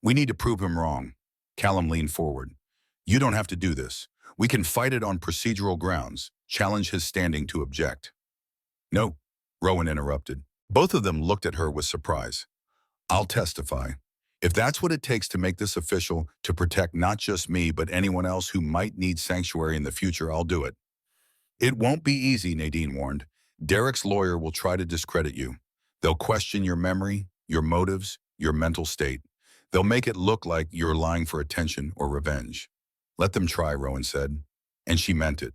We need to prove him wrong. Callum leaned forward. You don't have to do this. We can fight it on procedural grounds, challenge his standing to object. No, Rowan interrupted. Both of them looked at her with surprise. I'll testify. If that's what it takes to make this official, to protect not just me but anyone else who might need sanctuary in the future, I'll do it. It won't be easy, Nadine warned. Derek's lawyer will try to discredit you. They'll question your memory, your motives, your mental state. They'll make it look like you're lying for attention or revenge. Let them try, Rowan said. And she meant it.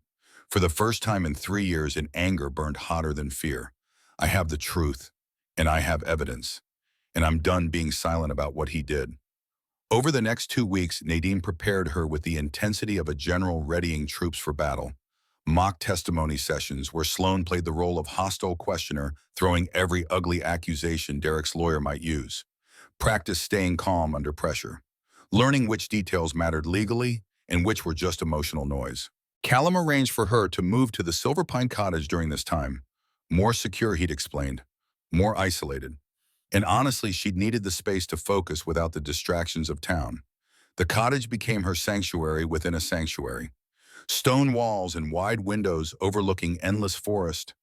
For the first time in 3 years, an anger burned hotter than fear. I have the truth, and I have evidence. And I'm done being silent about what he did. Over the next 2 weeks, Nadine prepared her with the intensity of a general readying troops for battle. Mock testimony sessions where Sloan played the role of hostile questioner, throwing every ugly accusation Derek's lawyer might use. Practice staying calm under pressure. Learning which details mattered legally and which were just emotional noise. Callum arranged for her to move to the Silver Pine cottage during this time. More secure, he'd explained. More isolated. And honestly, she'd needed the space to focus without the distractions of town. The cottage became her sanctuary within a sanctuary. Stone walls and wide windows overlooking endless forest.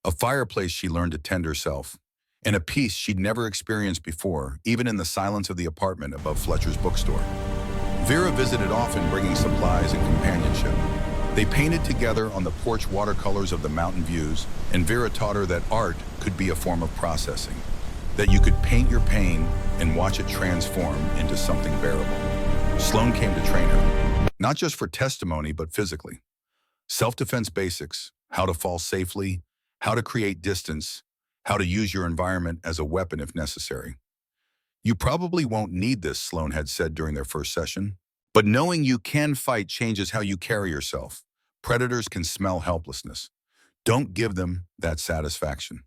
A fireplace she learned to tend herself. And a peace she'd never experienced before, even in the silence of the apartment above Fletcher's bookstore. Vera visited often, bringing supplies and companionship. They painted together on the porch watercolors of the mountain views, and Vera taught her that art could be a form of processing. That you could paint your pain and watch it transform into something bearable. Sloan came to train her, not just for testimony, but physically. Self-defense basics, how to fall safely, how to create distance, how to use your environment as a weapon if necessary. "You probably won't need this," Sloan had said during their first session. "But knowing you can fight changes how you carry yourself. Predators can smell helplessness. Don't give them that satisfaction."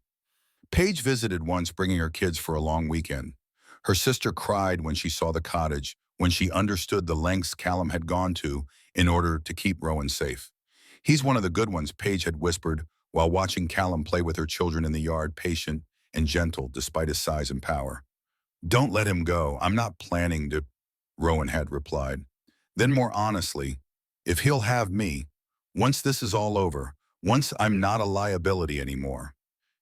Paige visited once, bringing her kids for a long weekend. Her sister cried when she saw the cottage, when she understood the lengths Callum had gone to in order to keep Rowan safe. "He's one of the good ones," Paige had whispered while watching Callum play with her children in the yard, patient and gentle despite his size and power. "Don't let him go. I'm not planning to," Rowan had replied. Then more honestly, "If he'll have me, once this is all over, once I'm not a liability anymore."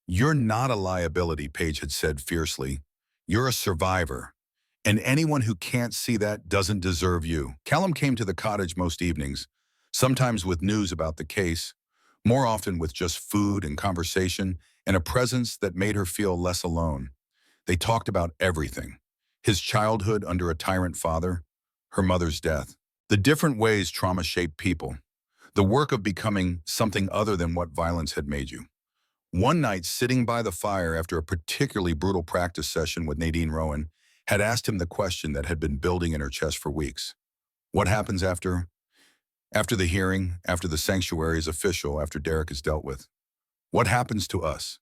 "You're not a liability," Paige had said fiercely. "You're a survivor. And anyone who can't see that doesn't deserve you." Callum came to the cottage most evenings, sometimes with news about the case, more often with just food and conversation and a presence that made her feel less alone. They talked about everything: his childhood under a tyrant father, her mother's death, the different ways trauma shaped people, the work of becoming something other than what violence had made you. One night, sitting by the fire after a particularly brutal practice session with Nadine, Rowan had asked him the question that had been building in her chest for weeks. What happens after the hearing, after the sanctuary is official, after Derek is dealt with? What happens to us?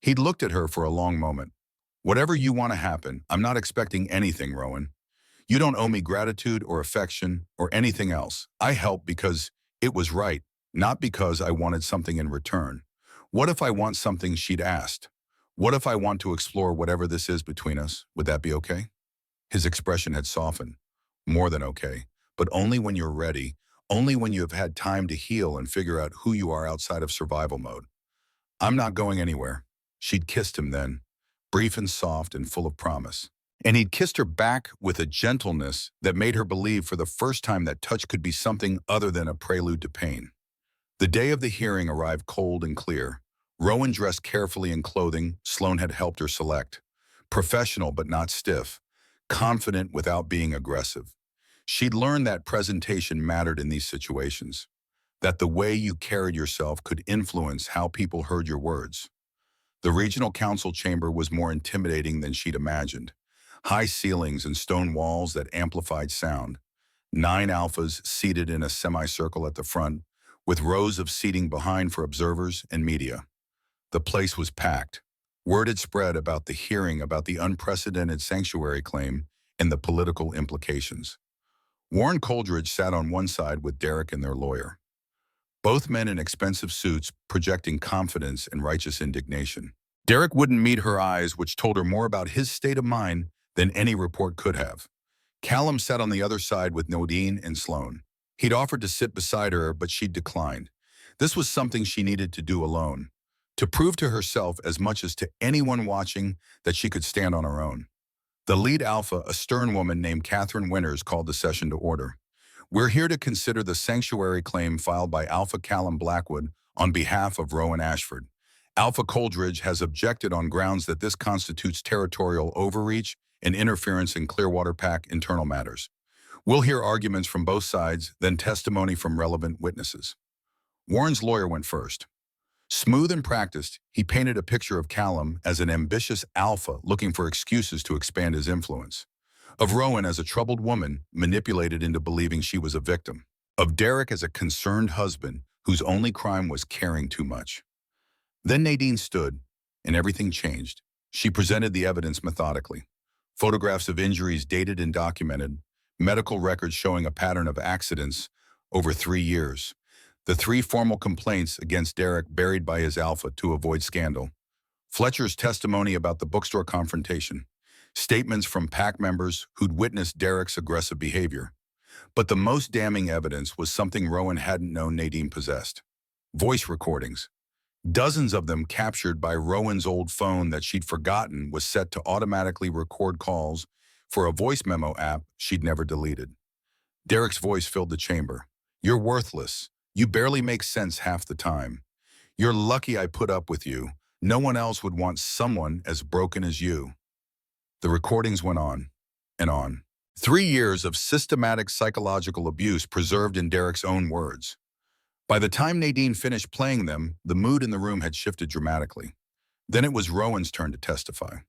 He'd looked at her for a long moment. "Whatever you want to happen, I'm not expecting anything, Rowan. You don't owe me gratitude or affection or anything else. I helped because it was right, not because I wanted something in return. What if I want something she'd asked? What if I want to explore whatever this is between us? Would that be okay?" His expression had softened. "More than okay, but only when you're ready, only when you have had time to heal and figure out who you are outside of survival mode." "I'm not going anywhere." She'd kissed him then, brief and soft and full of promise. And he'd kissed her back with a gentleness that made her believe for the first time that touch could be something other than a prelude to pain. The day of the hearing arrived cold and clear. Rowan dressed carefully in clothing Sloan had helped her select. Professional but not stiff. Confident without being aggressive. She'd learned that presentation mattered in these situations. That the way you carried yourself could influence how people heard your words. The regional council chamber was more intimidating than she'd imagined. High ceilings and stone walls that amplified sound. 9 alphas seated in a semicircle at the front, with rows of seating behind for observers and media. The place was packed. Word had spread about the hearing, about the unprecedented sanctuary claim and the political implications. Warren Coldridge sat on one side with Derek and their lawyer. Both men in expensive suits, projecting confidence and righteous indignation. Derek wouldn't meet her eyes, which told her more about his state of mind than any report could have. Callum sat on the other side with Nadine and Sloan. He'd offered to sit beside her, but she'd declined. This was something she needed to do alone, to prove to herself as much as to anyone watching that she could stand on her own. The lead alpha, a stern woman named Catherine Winters, called the session to order. "We're here to consider the sanctuary claim filed by Alpha Callum Blackwood on behalf of Rowan Ashford. Alpha Coldridge has objected on grounds that this constitutes territorial overreach and interference in Clearwater Pack internal matters. We'll hear arguments from both sides, then testimony from relevant witnesses." Warren's lawyer went first. Smooth and practiced, he painted a picture of Callum as an ambitious alpha looking for excuses to expand his influence. Of Rowan as a troubled woman manipulated into believing she was a victim. Of Derek as a concerned husband whose only crime was caring too much. Then Nadine stood, and everything changed. She presented the evidence methodically. Photographs of injuries dated and documented, medical records showing a pattern of accidents over 3 years. The 3 formal complaints against Derek buried by his alpha to avoid scandal. Fletcher's testimony about the bookstore confrontation. Statements from pack members who'd witnessed Derek's aggressive behavior. But the most damning evidence was something Rowan hadn't known Nadine possessed. Voice recordings. Dozens of them captured by Rowan's old phone that she'd forgotten was set to automatically record calls for a voice memo app she'd never deleted. Derek's voice filled the chamber. "You're worthless. You barely make sense half the time. You're lucky I put up with you. No one else would want someone as broken as you." The recordings went on and on. 3 years of systematic psychological abuse preserved in Derek's own words. By the time Nadine finished playing them, the mood in the room had shifted dramatically. Then it was Rowan's turn to testify.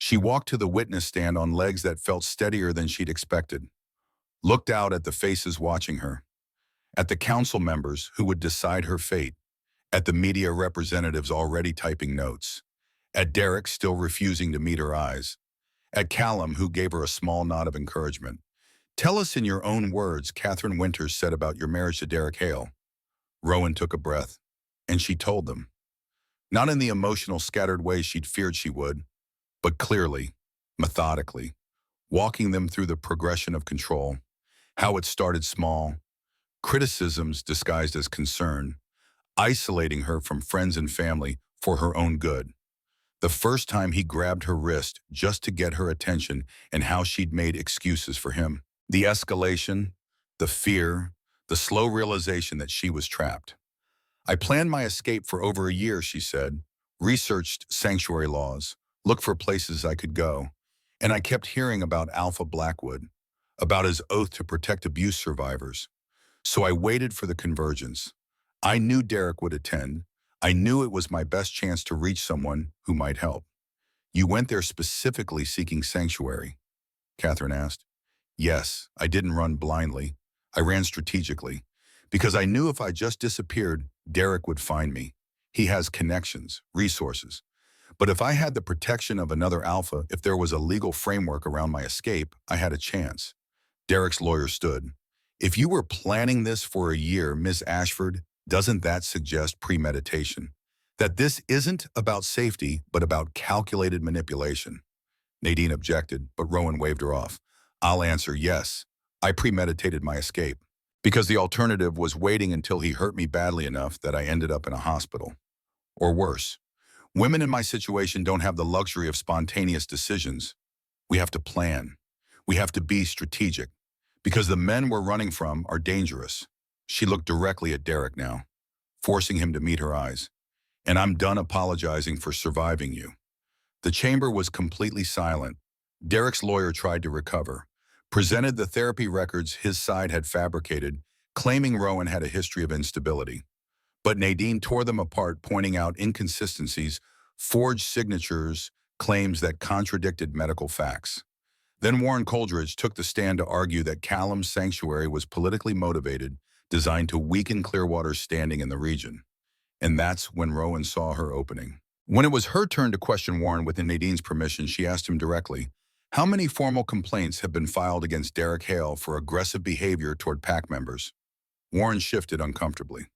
She walked to the witness stand on legs that felt steadier than she'd expected, looked out at the faces watching her, at the council members who would decide her fate, at the media representatives already typing notes, at Derek still refusing to meet her eyes, at Callum who gave her a small nod of encouragement. "Tell us in your own words," Catherine Winters said about your marriage to Derek Hale. Rowan took a breath, and she told them. Not in the emotional, scattered way she'd feared she would, but clearly, methodically, walking them through the progression of control, how it started small, criticisms disguised as concern, isolating her from friends and family for her own good. The first time he grabbed her wrist just to get her attention and how she'd made excuses for him. The escalation, the fear, the slow realization that she was trapped. "I planned my escape for over a year," she said, "researched sanctuary laws, looked for places I could go, and I kept hearing about Alpha Blackwood, about his oath to protect abuse survivors. So I waited for the convergence. I knew Derek would attend. I knew it was my best chance to reach someone who might help." "You went there specifically seeking sanctuary?" Catherine asked. "Yes, I didn't run blindly. I ran strategically. Because I knew if I just disappeared, Derek would find me. He has connections, resources. But if I had the protection of another alpha, if there was a legal framework around my escape, I had a chance." Derek's lawyer stood. "If you were planning this for a year, Miss Ashford, doesn't that suggest premeditation? That this isn't about safety, but about calculated manipulation?" Nadine objected, but Rowan waved her off. "I'll answer yes. I premeditated my escape. Because the alternative was waiting until he hurt me badly enough that I ended up in a hospital. Or worse. Women in my situation don't have the luxury of spontaneous decisions. We have to plan. We have to be strategic. Because the men we're running from are dangerous." She looked directly at Derek now, forcing him to meet her eyes. "And I'm done apologizing for surviving you." The chamber was completely silent. Derek's lawyer tried to recover, presented the therapy records his side had fabricated, claiming Rowan had a history of instability. But Nadine tore them apart, pointing out inconsistencies, forged signatures, claims that contradicted medical facts. Then Warren Coleridge took the stand to argue that Callum's sanctuary was politically motivated, designed to weaken Clearwater's standing in the region. And that's when Rowan saw her opening. When it was her turn to question Warren with Nadine's permission, she asked him directly, "How many formal complaints have been filed against Derek Hale for aggressive behavior toward PAC members?" Warren shifted uncomfortably.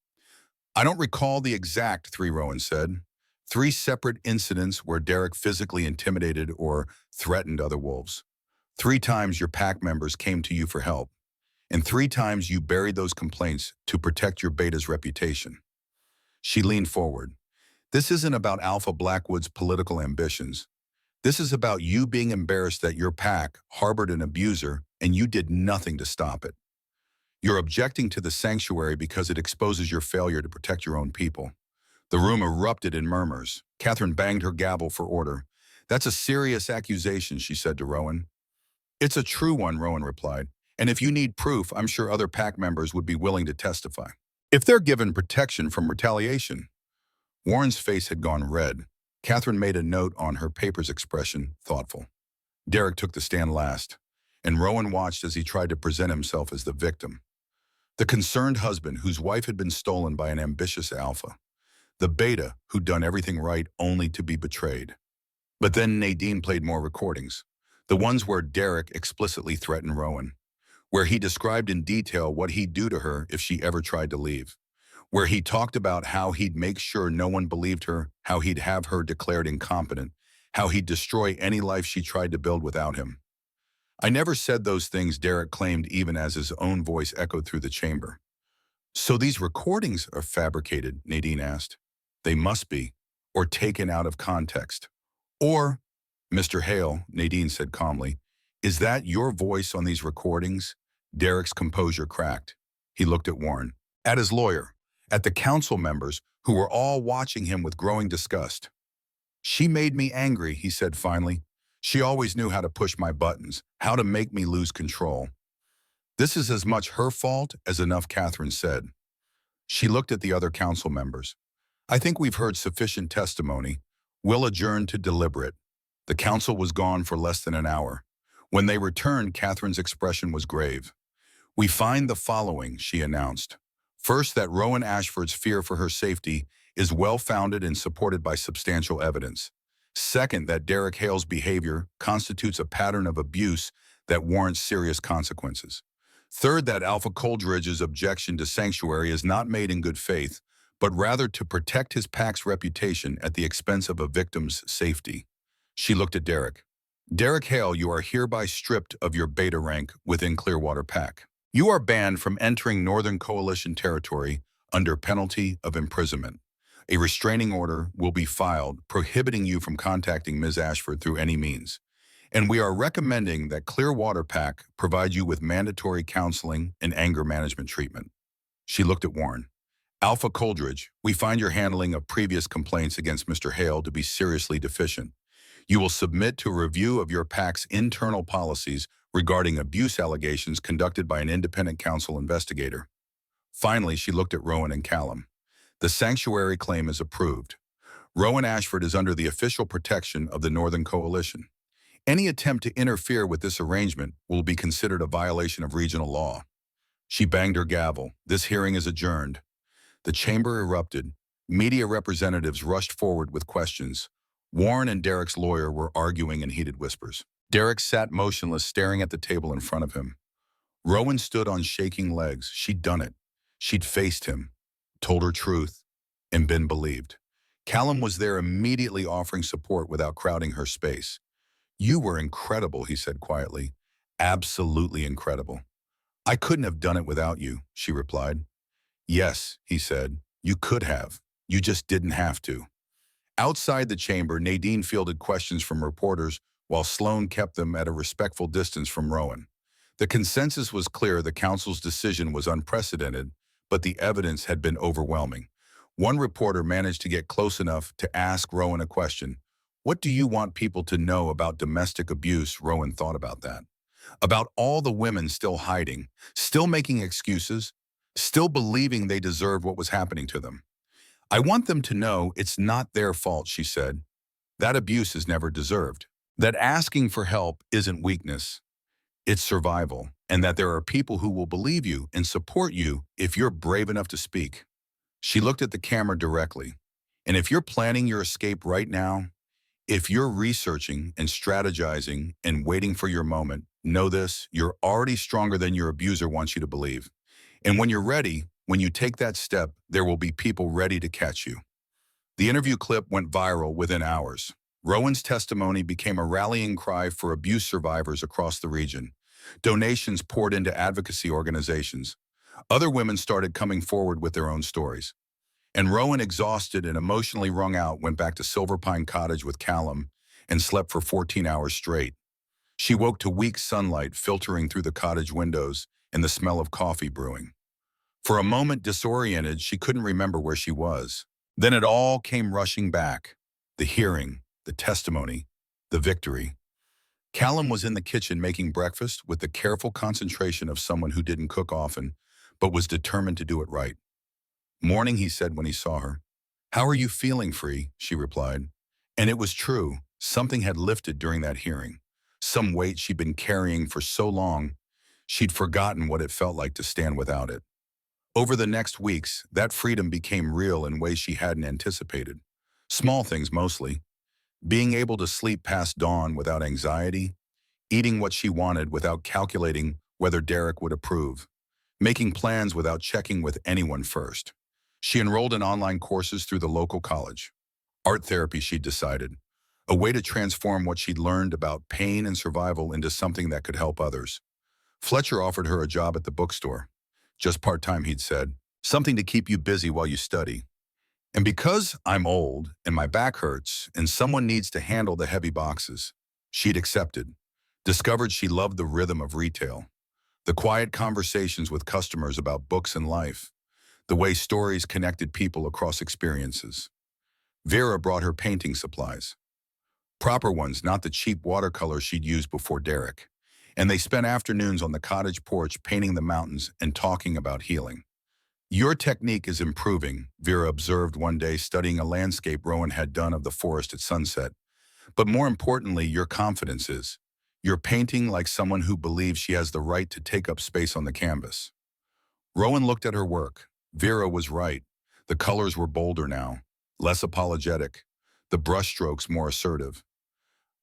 "I don't recall the exact 3," Rowan said. "3 separate incidents where Derek physically intimidated or threatened other wolves. 3 times your PAC members came to you for help. And 3 times you buried those complaints to protect your beta's reputation." She leaned forward. "This isn't about Alpha Blackwood's political ambitions. This is about you being embarrassed that your PAC harbored an abuser and you did nothing to stop it. You're objecting to the sanctuary because it exposes your failure to protect your own people." The room erupted in murmurs. Catherine banged her gavel for order. "That's a serious accusation," she said to Rowan. "It's a true one," Rowan replied. "And if you need proof, I'm sure other PAC members would be willing to testify. If they're given protection from retaliation." Warren's face had gone red. Catherine made a note on her paper's expression, thoughtful. Derek took the stand last, and Rowan watched as he tried to present himself as the victim. The concerned husband whose wife had been stolen by an ambitious alpha. The beta who'd done everything right only to be betrayed. But then Nadine played more recordings. The ones where Derek explicitly threatened Rowan. Where he described in detail what he'd do to her if she ever tried to leave. Where he talked about how he'd make sure no one believed her, how he'd have her declared incompetent, how he'd destroy any life she tried to build without him. "I never said those things," Derek claimed, even as his own voice echoed through the chamber. "So these recordings are fabricated?" Nadine asked. "They must be, or taken out of context. Or, Mr. Hale," Nadine said calmly, "is that your voice on these recordings?" Derek's composure cracked. He looked at Warren, at his lawyer, at the council members who were all watching him with growing disgust. "She made me angry," he said finally. "She always knew how to push my buttons, how to make me lose control." "This is as much her fault as enough," Catherine said. She looked at the other council members. "I think we've heard sufficient testimony. We'll adjourn to deliberate." The council was gone for less than an hour. When they returned, Catherine's expression was grave. "We find the following," she announced. "First, that Rowan Ashford's fear for her safety is well-founded and supported by substantial evidence. Second, that Derek Hale's behavior constitutes a pattern of abuse that warrants serious consequences. Third, that Alpha Coldridge's objection to sanctuary is not made in good faith, but rather to protect his PAC's reputation at the expense of a victim's safety." She looked at Derek. "Derek Hale, you are hereby stripped of your beta rank within Clearwater PAC. You are banned from entering Northern Coalition territory under penalty of imprisonment. A restraining order will be filed prohibiting you from contacting Ms. Ashford through any means. And we are recommending that Clearwater PAC provide you with mandatory counseling and anger management treatment." She looked at Warren. "Alpha Coldridge, we find your handling of previous complaints against Mr. Hale to be seriously deficient. You will submit to a review of your PAC's internal policies regarding abuse allegations conducted by an independent counsel investigator." Finally, she looked at Rowan and Callum. "The sanctuary claim is approved. Rowan Ashford is under the official protection of the Northern Coalition. Any attempt to interfere with this arrangement will be considered a violation of regional law." She banged her gavel. "This hearing is adjourned." The chamber erupted. Media representatives rushed forward with questions. Warren and Derek's lawyer were arguing in heated whispers. Derek sat motionless, staring at the table in front of him. Rowan stood on shaking legs. She'd done it. She'd faced him, told her truth, and been believed. Callum was there, immediately offering support without crowding her space. "You were incredible," he said quietly. "Absolutely incredible." "I couldn't have done it without you," she replied. "Yes," he said, "you could have. You just didn't have to." Outside the chamber, Nadine fielded questions from reporters while Sloan kept them at a respectful distance from Rowan. The consensus was clear: the council's decision was unprecedented, but the evidence had been overwhelming. One reporter managed to get close enough to ask Rowan a question. "What do you want people to know about domestic abuse?" Rowan thought about that. About all the women still hiding, still making excuses, still believing they deserved what was happening to them. "I want them to know it's not their fault," she said. "That abuse is never deserved. That asking for help isn't weakness, it's survival. And that there are people who will believe you and support you if you're brave enough to speak." She looked at the camera directly. "And if you're planning your escape right now, if you're researching and strategizing and waiting for your moment, know this: you're already stronger than your abuser wants you to believe. And when you're ready, when you take that step, there will be people ready to catch you." The interview clip went viral within hours. Rowan's testimony became a rallying cry for abuse survivors across the region. Donations poured into advocacy organizations. Other women started coming forward with their own stories. And Rowan, exhausted and emotionally wrung out, went back to Silver Pine Cottage with Callum and slept for 14 hours straight. She woke to weak sunlight filtering through the cottage windows and the smell of coffee brewing. For a moment, disoriented, she couldn't remember where she was. Then it all came rushing back. The hearing, the testimony, the victory. Callum was in the kitchen making breakfast with the careful concentration of someone who didn't cook often, but was determined to do it right. "Morning," he said when he saw her. "How are you feeling, Free?" she replied. And it was true. Something had lifted during that hearing. Some weight she'd been carrying for so long, she'd forgotten what it felt like to stand without it. Over the next weeks, that freedom became real in ways she hadn't anticipated. Small things mostly. Being able to sleep past dawn without anxiety, eating what she wanted without calculating whether Derek would approve, making plans without checking with anyone first. She enrolled in online courses through the local college. Art therapy, she'd decided. A way to transform what she'd learned about pain and survival into something that could help others. Fletcher offered her a job at the bookstore. Just part-time, he'd said. Something to keep you busy while you study. And because I'm old and my back hurts and someone needs to handle the heavy boxes, she'd accepted. Discovered she loved the rhythm of retail. The quiet conversations with customers about books and life. The way stories connected people across experiences. Vera brought her painting supplies. Proper ones, not the cheap watercolors she'd used before Derek. And they spent afternoons on the cottage porch painting the mountains and talking about healing. "Your technique is improving," Vera observed one day, studying a landscape Rowan had done of the forest at sunset. But more importantly, your confidence is. You're painting like someone who believes she has the right to take up space on the canvas. Rowan looked at her work. Vera was right. The colors were bolder now, less apologetic, the brushstrokes more assertive.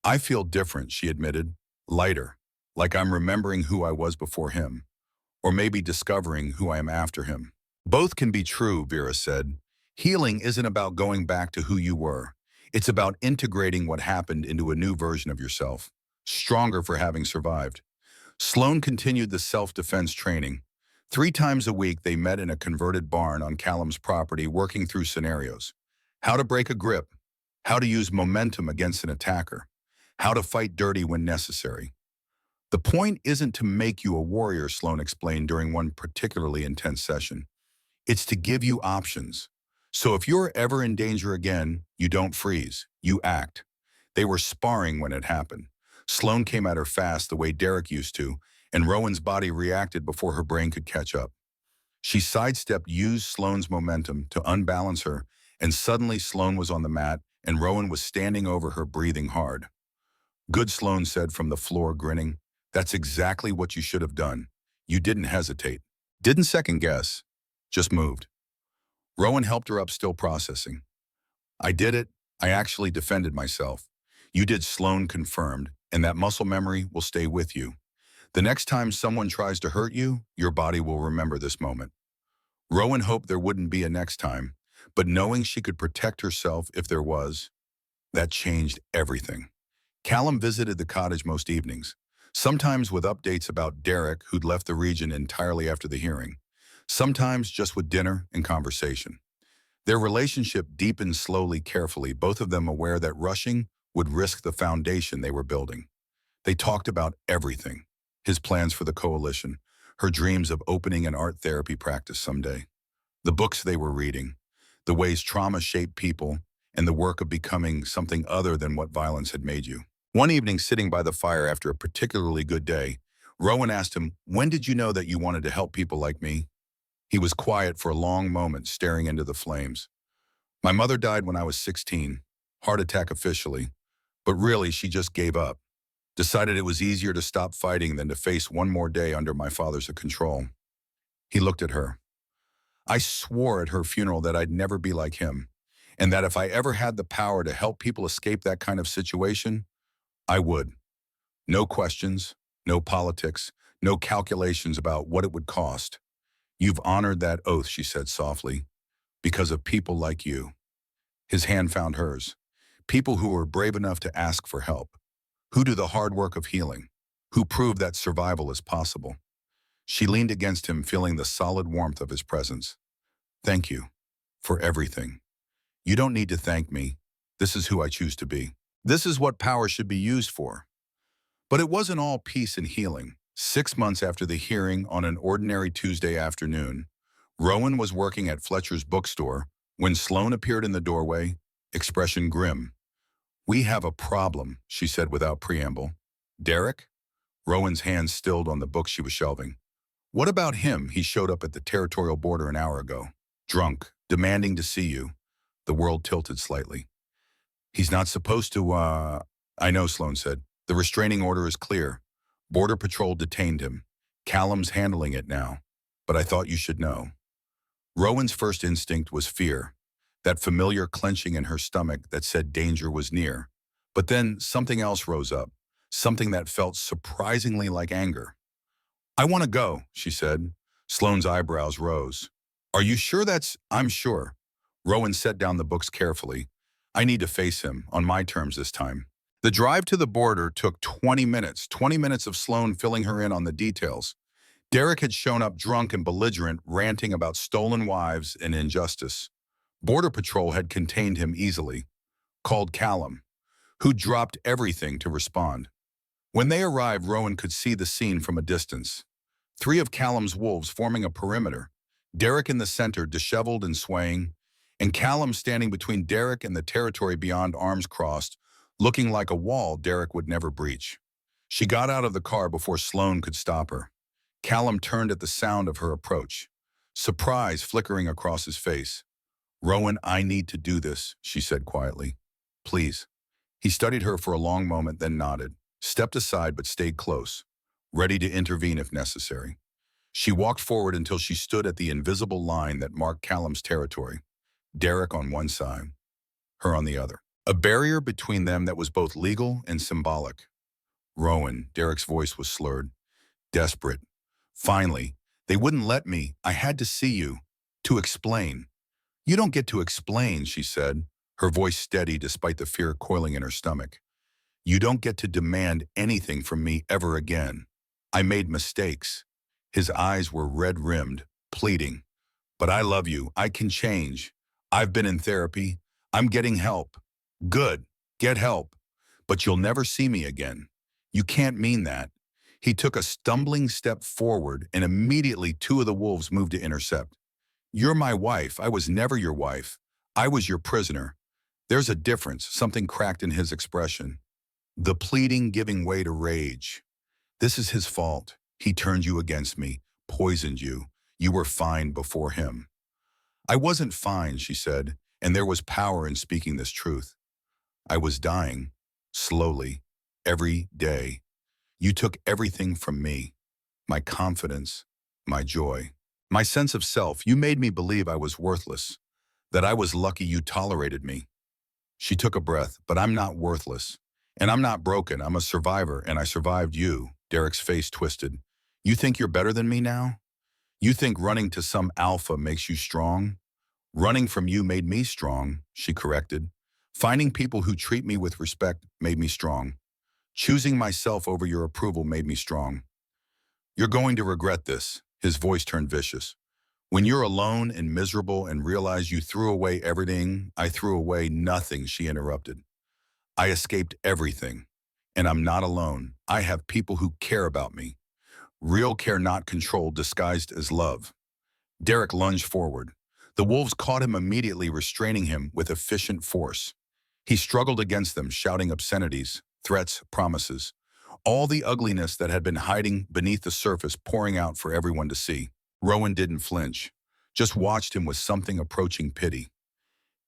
I feel different, she admitted, lighter, like I'm remembering who I was before him, or maybe discovering who I am after him. Both can be true, Vera said. Healing isn't about going back to who you were. It's about integrating what happened into a new version of yourself, stronger for having survived. Sloan continued the self-defense training. 3 times a week, they met in a converted barn on Callum's property, working through scenarios. How to break a grip, how to use momentum against an attacker, how to fight dirty when necessary. The point isn't to make you a warrior, Sloan explained during one particularly intense session. It's to give you options. So if you're ever in danger again, you don't freeze, you act. They were sparring when it happened. Sloan came at her fast the way Derek used to, and Rowan's body reacted before her brain could catch up. She sidestepped, used Sloan's momentum to unbalance her, and suddenly Sloan was on the mat and Rowan was standing over her, breathing hard. Good, Sloan said from the floor, grinning. That's exactly what you should have done. You didn't hesitate. Didn't second guess. Just moved. Rowan helped her up, still processing. I did it. I actually defended myself. You did, Sloan confirmed, and that muscle memory will stay with you. The next time someone tries to hurt you, your body will remember this moment. Rowan hoped there wouldn't be a next time, but knowing she could protect herself if there was, that changed everything. Callum visited the cottage most evenings, sometimes with updates about Derek, who'd left the region entirely after the hearing, sometimes just with dinner and conversation. Their relationship deepened slowly, carefully, both of them aware that rushing would risk the foundation they were building. They talked about everything: his plans for the coalition, her dreams of opening an art therapy practice someday, the books they were reading, the ways trauma shaped people, and the work of becoming something other than what violence had made you. One evening, sitting by the fire after a particularly good day, Rowan asked him, "When did you know that you wanted to help people like me?" He was quiet for a long moment, staring into the flames. "My mother died when I was 16, heart attack officially, but really she just gave up. Decided it was easier to stop fighting than to face one more day under my father's control." He looked at her. "I swore at her funeral that I'd never be like him, and that if I ever had the power to help people escape that kind of situation, I would. No questions, no politics, no calculations about what it would cost. You've honored that oath," she said softly, "because of people like you." His hand found hers. People who were brave enough to ask for help, who do the hard work of healing, who prove that survival is possible. She leaned against him, feeling the solid warmth of his presence. "Thank you for everything. You don't need to thank me. This is who I choose to be. This is what power should be used for." But it wasn't all peace and healing. 6 months after the hearing, on an ordinary Tuesday afternoon, Rowan was working at Fletcher's bookstore when Sloan appeared in the doorway, expression grim. "We have a problem," she said without preamble. "Derek?" Rowan's hand stilled on the book she was shelving. "What about him? He showed up at the territorial border an hour ago. Drunk, demanding to see you." The world tilted slightly. "He's not supposed to, I know," Sloan said. "The restraining order is clear. Border Patrol detained him. Callum's handling it now. But I thought you should know." Rowan's first instinct was fear, that familiar clenching in her stomach that said danger was near. But then something else rose up, something that felt surprisingly like anger. "I want to go," she said. Sloane's eyebrows rose. "Are you sure that's—" "I'm sure." Rowan set down the books carefully. "I need to face him, on my terms this time." The drive to the border took 20 minutes, 20 minutes of Sloan filling her in on the details. Derek had shown up drunk and belligerent, ranting about stolen wives and injustice. Border Patrol had contained him easily. Called Callum, who dropped everything to respond. When they arrived, Rowan could see the scene from a distance. 3 of Callum's wolves forming a perimeter, Derek in the center, disheveled and swaying, and Callum standing between Derek and the territory beyond, arms crossed, looking like a wall Derek would never breach. She got out of the car before Sloan could stop her. Callum turned at the sound of her approach, surprise flickering across his face. "Rowan, I need to do this," she said quietly. "Please." He studied her for a long moment, then nodded, stepped aside but stayed close, ready to intervene if necessary. She walked forward until she stood at the invisible line that marked Callum's territory, Derek on one side, her on the other. A barrier between them that was both legal and symbolic. Rowan, Derek's voice was slurred, desperate. Finally, they wouldn't let me. I had to see you. To explain. You don't get to explain, she said, her voice steady despite the fear coiling in her stomach. You don't get to demand anything from me ever again. I made mistakes. His eyes were red-rimmed, pleading. But I love you. I can change. I've been in therapy. I'm getting help. Good. Get help. But you'll never see me again. You can't mean that. He took a stumbling step forward, and immediately two of the wolves moved to intercept. You're my wife. I was never your wife. I was your prisoner. There's a difference, something cracked in his expression. The pleading giving way to rage. This is his fault. He turned you against me, poisoned you. You were fine before him. I wasn't fine, she said, and there was power in speaking this truth. I was dying, slowly, every day. You took everything from me, my confidence, my joy, my sense of self. You made me believe I was worthless, that I was lucky you tolerated me. She took a breath, but I'm not worthless. And I'm not broken. I'm a survivor, and I survived you. Derek's face twisted. You think you're better than me now? You think running to some alpha makes you strong? Running from you made me strong, she corrected. Finding people who treat me with respect made me strong. Choosing myself over your approval made me strong. You're going to regret this. His voice turned vicious. When you're alone and miserable and realize you threw away everything, I threw away nothing, she interrupted. I escaped everything. And I'm not alone. I have people who care about me. Real care, not control, disguised as love. Derek lunged forward. The wolves caught him immediately, restraining him with efficient force. He struggled against them, shouting obscenities, threats, promises. All the ugliness that had been hiding beneath the surface pouring out for everyone to see. Rowan didn't flinch, just watched him with something approaching pity.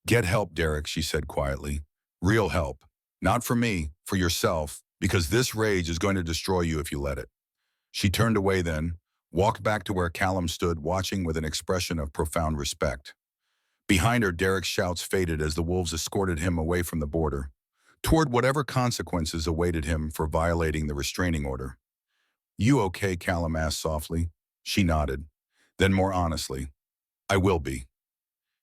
Get help, Derek, she said quietly. Real help. Not for me, for yourself, because this rage is going to destroy you if you let it. She turned away then, walked back to where Callum stood, watching with an expression of profound respect. Behind her, Derek's shouts faded as the wolves escorted him away from the border, toward whatever consequences awaited him for violating the restraining order. You okay, Callum asked softly. She nodded. Then more honestly, I will be.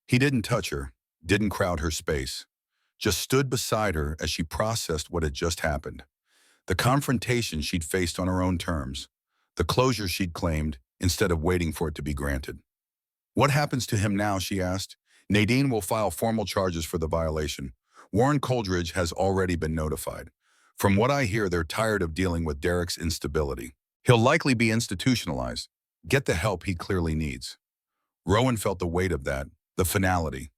He didn't touch her, didn't crowd her space, just stood beside her as she processed what had just happened. The confrontation she'd faced on her own terms, the closure she'd claimed instead of waiting for it to be granted. What happens to him now, she asked. Nadine will file formal charges for the violation. Warren Coldridge has already been notified. From what I hear, they're tired of dealing with Derek's instability. He'll likely be institutionalized. Get the help he clearly needs. Rowan felt the weight of that, the finality,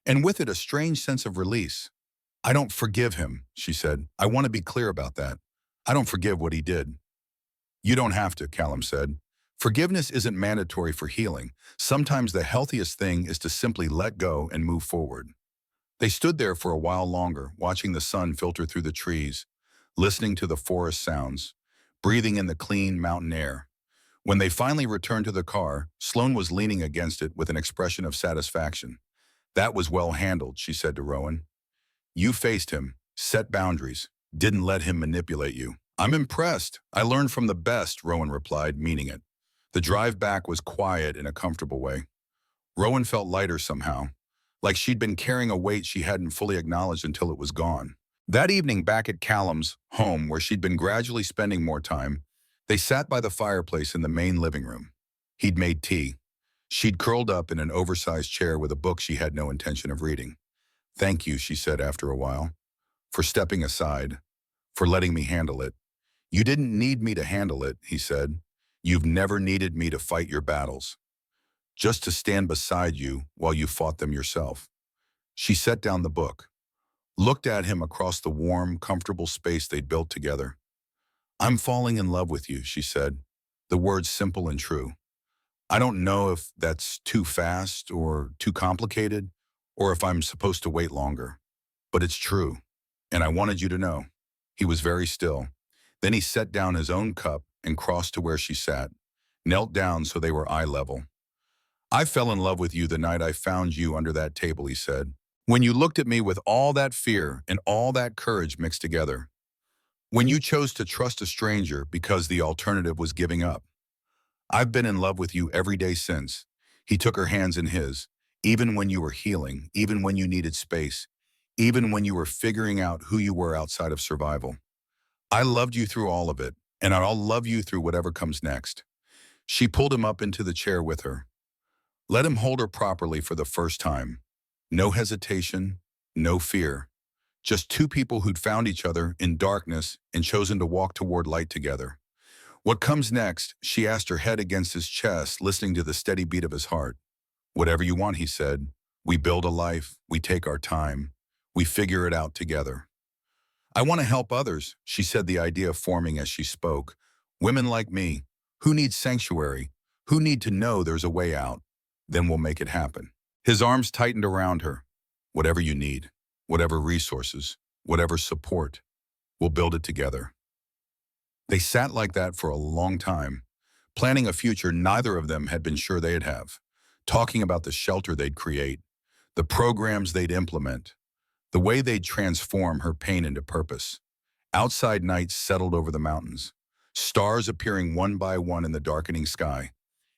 and with it a strange sense of release. I don't forgive him, she said. I want to be clear about that. I don't forgive what he did. You don't have to, Callum said. Forgiveness isn't mandatory for healing. Sometimes the healthiest thing is to simply let go and move forward. They stood there for a while longer, watching the sun filter through the trees, listening to the forest sounds, breathing in the clean mountain air. When they finally returned to the car, Sloane was leaning against it with an expression of satisfaction. That was well handled, she said to Rowan. You faced him, set boundaries, didn't let him manipulate you. I'm impressed. I learned from the best, Rowan replied, meaning it. The drive back was quiet in a comfortable way. Rowan felt lighter somehow, like she'd been carrying a weight she hadn't fully acknowledged until it was gone. That evening back at Callum's home, where she'd been gradually spending more time, they sat by the fireplace in the main living room. He'd made tea. She'd curled up in an oversized chair with a book she had no intention of reading. Thank you, she said after a while, for stepping aside, for letting me handle it. You didn't need me to handle it, he said. You've never needed me to fight your battles, just to stand beside you while you fought them yourself. She set down the book, looked at him across the warm, comfortable space they'd built together. I'm falling in love with you, she said, the words simple and true. I don't know if that's too fast or too complicated, or if I'm supposed to wait longer, but it's true. And I wanted you to know. He was very still. Then he set down his own cup and crossed to where she sat, knelt down so they were eye level. I fell in love with you the night I found you under that table, he said. When you looked at me with all that fear and all that courage mixed together. When you chose to trust a stranger because the alternative was giving up. I've been in love with you every day since. He took her hands in his, even when you were healing, even when you needed space, even when you were figuring out who you were outside of survival. I loved you through all of it, and I'll love you through whatever comes next. She pulled him up into the chair with her. Let him hold her properly for the first time. No hesitation, no fear. Just two people who'd found each other in darkness and chosen to walk toward light together. What comes next? She asked, her head against his chest, listening to the steady beat of his heart. Whatever you want, he said. We build a life, we take our time, we figure it out together. I want to help others, she said, the idea forming as she spoke. Women like me, who need sanctuary, who need to know there's a way out, then we'll make it happen. His arms tightened around her. Whatever you need, whatever resources, whatever support, we'll build it together. They sat like that for a long time, planning a future neither of them had been sure they'd have, talking about the shelter they'd create, the programs they'd implement, the way they'd transform her pain into purpose. Outside nights settled over the mountains, stars appearing one by one in the darkening sky,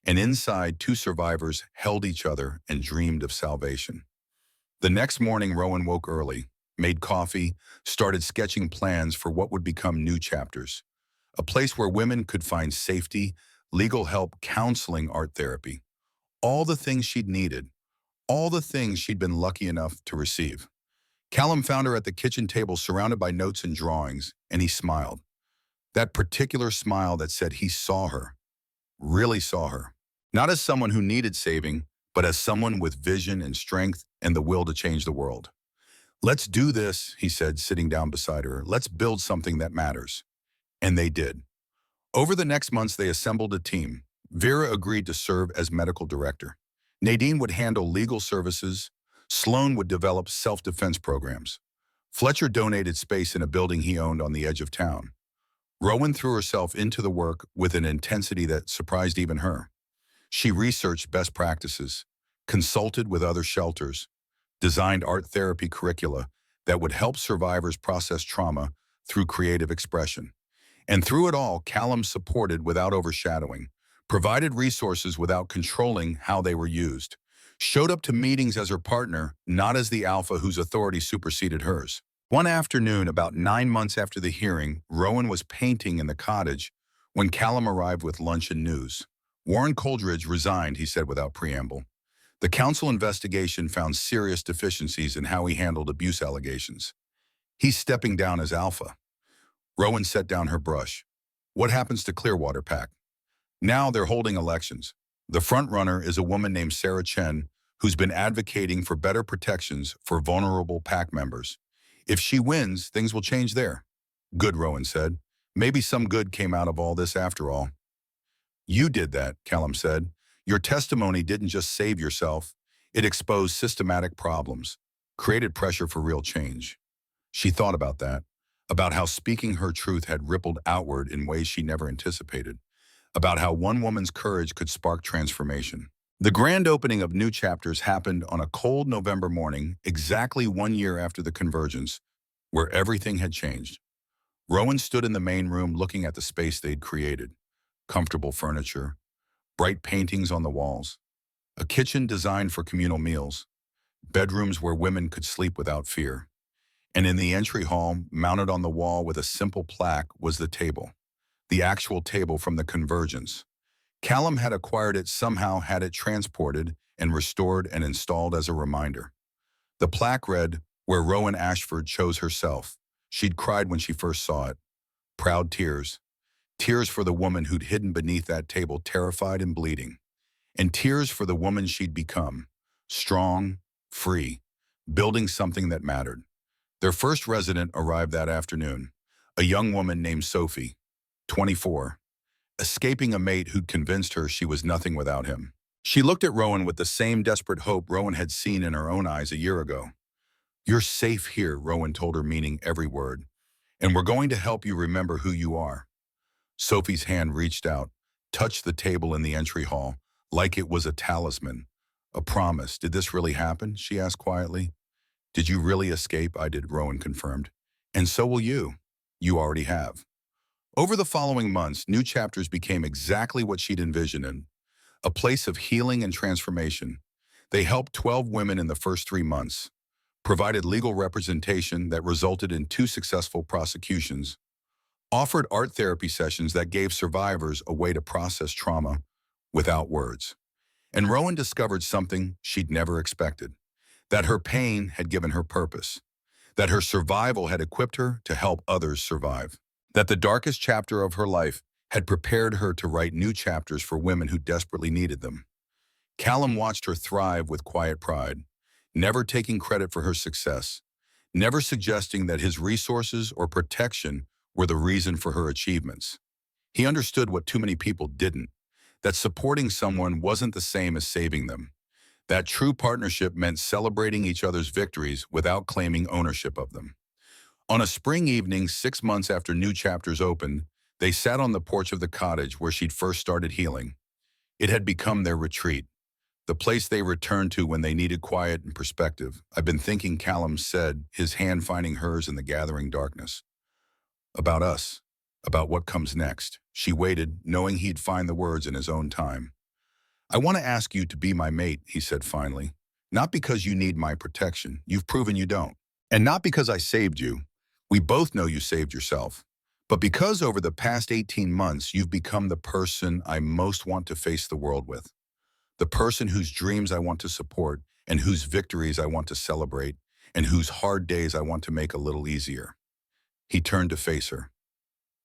and inside two survivors held each other and dreamed of salvation. The next morning, Rowan woke early, made coffee, started sketching plans for what would become new chapters. A place where women could find safety, legal help, counseling, art therapy. All the things she'd needed, all the things she'd been lucky enough to receive. Callum found her at the kitchen table surrounded by notes and drawings, and he smiled. That particular smile that said he saw her, really saw her. Not as someone who needed saving, but as someone with vision and strength and the will to change the world. Let's do this, he said, sitting down beside her. Let's build something that matters. And they did. Over the next months, they assembled a team. Vera agreed to serve as medical director. Nadine would handle legal services. Sloan would develop self-defense programs. Fletcher donated space in a building he owned on the edge of town. Rowan threw herself into the work with an intensity that surprised even her. She researched best practices, consulted with other shelters, designed art therapy curricula that would help survivors process trauma through creative expression. And through it all, Callum supported without overshadowing, provided resources without controlling how they were used, showed up to meetings as her partner, not as the alpha whose authority superseded hers. One afternoon, about 9 months after the hearing, Rowan was painting in the cottage when Callum arrived with lunch and news. Warren Coldridge resigned, he said without preamble. The council investigation found serious deficiencies in how he handled abuse allegations. He's stepping down as alpha. Rowan set down her brush. What happens to Clearwater Pack? Now they're holding elections. The front runner is a woman named Sarah Chen, who's been advocating for better protections for vulnerable pack members. If she wins, things will change there. Good, Rowan said. Maybe some good came out of all this after all. You did that, Callum said. Your testimony didn't just save yourself. It exposed systematic problems, created pressure for real change. She thought about that, about how speaking her truth had rippled outward in ways she never anticipated, about how one woman's courage could spark transformation. The grand opening of New Chapters happened on a cold November morning, exactly 1 year after the convergence, where everything had changed. Rowan stood in the main room looking at the space they'd created. Comfortable furniture, bright paintings on the walls, a kitchen designed for communal meals, bedrooms where women could sleep without fear. And in the entry hall, mounted on the wall with a simple plaque, was the table. The actual table from the convergence. Callum had acquired it, somehow had it transported and restored and installed as a reminder. The plaque read, "Where Rowan Ashford chose herself." She'd cried when she first saw it. Proud tears. Tears for the woman who'd hidden beneath that table, terrified and bleeding. And tears for the woman she'd become. Strong, free, building something that mattered. Their first resident arrived that afternoon, a young woman named Sophie, 24, escaping a mate who'd convinced her she was nothing without him. She looked at Rowan with the same desperate hope Rowan had seen in her own eyes a year ago. You're safe here, Rowan told her, meaning every word. And we're going to help you remember who you are. Sophie's hand reached out, touched the table in the entry hall, like it was a talisman, a promise. Did this really happen? She asked quietly. Did you really escape? I did, Rowan confirmed. And so will you. You already have. Over the following months, new chapters became exactly what she'd envisioned in a place of healing and transformation. They helped 12 women in the first 3 months, provided legal representation that resulted in 2 successful prosecutions, offered art therapy sessions that gave survivors a way to process trauma without words. And Rowan discovered something she'd never expected, that her pain had given her purpose, that her survival had equipped her to help others survive, that the darkest chapter of her life had prepared her to write new chapters for women who desperately needed them. Callum watched her thrive with quiet pride, never taking credit for her success, never suggesting that his resources or protection were the reason for her achievements. He understood what too many people didn't, that supporting someone wasn't the same as saving them, that true partnership meant celebrating each other's victories without claiming ownership of them. On a spring evening, 6 months after new chapters opened, they sat on the porch of the cottage where she'd first started healing. It had become their retreat, the place they returned to when they needed quiet and perspective. I've been thinking, Callum said, his hand finding hers in the gathering darkness. About us, about what comes next. She waited, knowing he'd find the words in his own time. I want to ask you to be my mate, he said finally. Not because you need my protection. You've proven you don't. And not because I saved you. We both know you saved yourself. But because over the past 18 months, you've become the person I most want to face the world with. The person whose dreams I want to support, and whose victories I want to celebrate, and whose hard days I want to make a little easier. He turned to face her.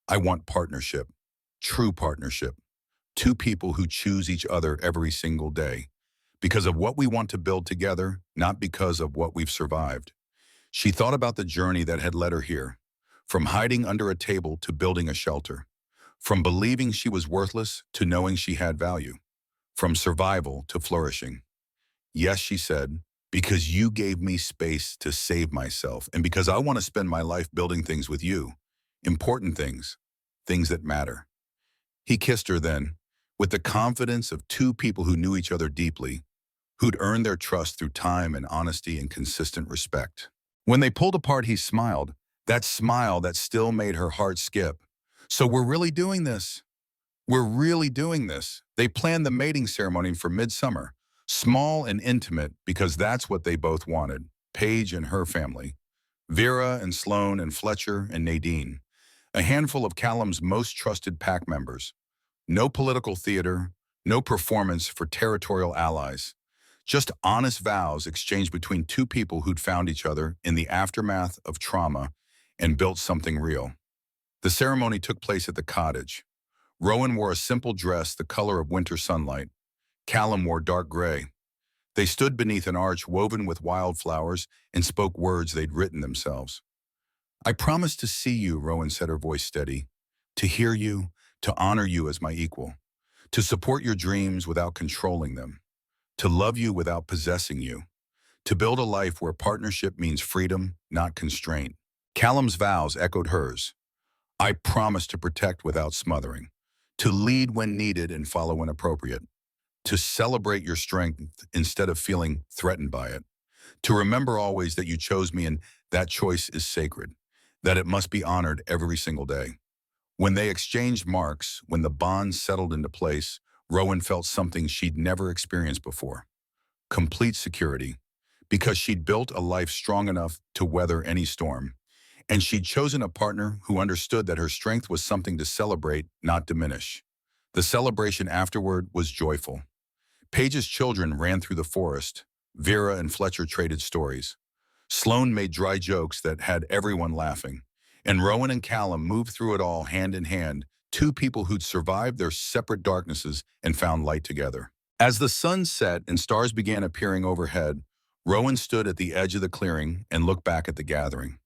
I want partnership, true partnership. 2 people who choose each other every single day, because of what we want to build together, not because of what we've survived. She thought about the journey that had led her here, from hiding under a table to building a shelter, from believing she was worthless to knowing she had value, from survival to flourishing. Yes, she said, because you gave me space to save myself, and because I want to spend my life building things with you, important things, things that matter. He kissed her then, with the confidence of 2 people who knew each other deeply, who'd earned their trust through time and honesty and consistent respect. When they pulled apart, he smiled, that smile that still made her heart skip. So we're really doing this. We're really doing this. They planned the mating ceremony for midsummer, small and intimate, because that's what they both wanted, Paige and her family, Vera and Sloane and Fletcher and Nadine, a handful of Callum's most trusted pack members. No political theater, no performance for territorial allies. Just honest vows exchanged between 2 people who'd found each other in the aftermath of trauma and built something real. The ceremony took place at the cottage. Rowan wore a simple dress the color of winter sunlight. Callum wore dark gray. They stood beneath an arch woven with wildflowers and spoke words they'd written themselves. I promise to see you, Rowan said, her voice steady, to hear you, to honor you as my equal, to support your dreams without controlling them, to love you without possessing you, to build a life where partnership means freedom, not constraint. Callum's vows echoed hers. I promise to protect without smothering, to lead when needed and follow when appropriate, to celebrate your strength instead of feeling threatened by it, to remember always that you chose me and that choice is sacred, that it must be honored every single day. When they exchanged marks, when the bonds settled into place, Rowan felt something she'd never experienced before. Complete security, because she'd built a life strong enough to weather any storm. And she'd chosen a partner who understood that her strength was something to celebrate, not diminish. The celebration afterward was joyful. Paige's children ran through the forest. Vera and Fletcher traded stories. Sloane made dry jokes that had everyone laughing. And Rowan and Callum moved through it all hand in hand, 2 people who'd survived their separate darknesses and found light together. As the sun set and stars began appearing overhead, Rowan stood at the edge of the clearing and looked back at the gathering,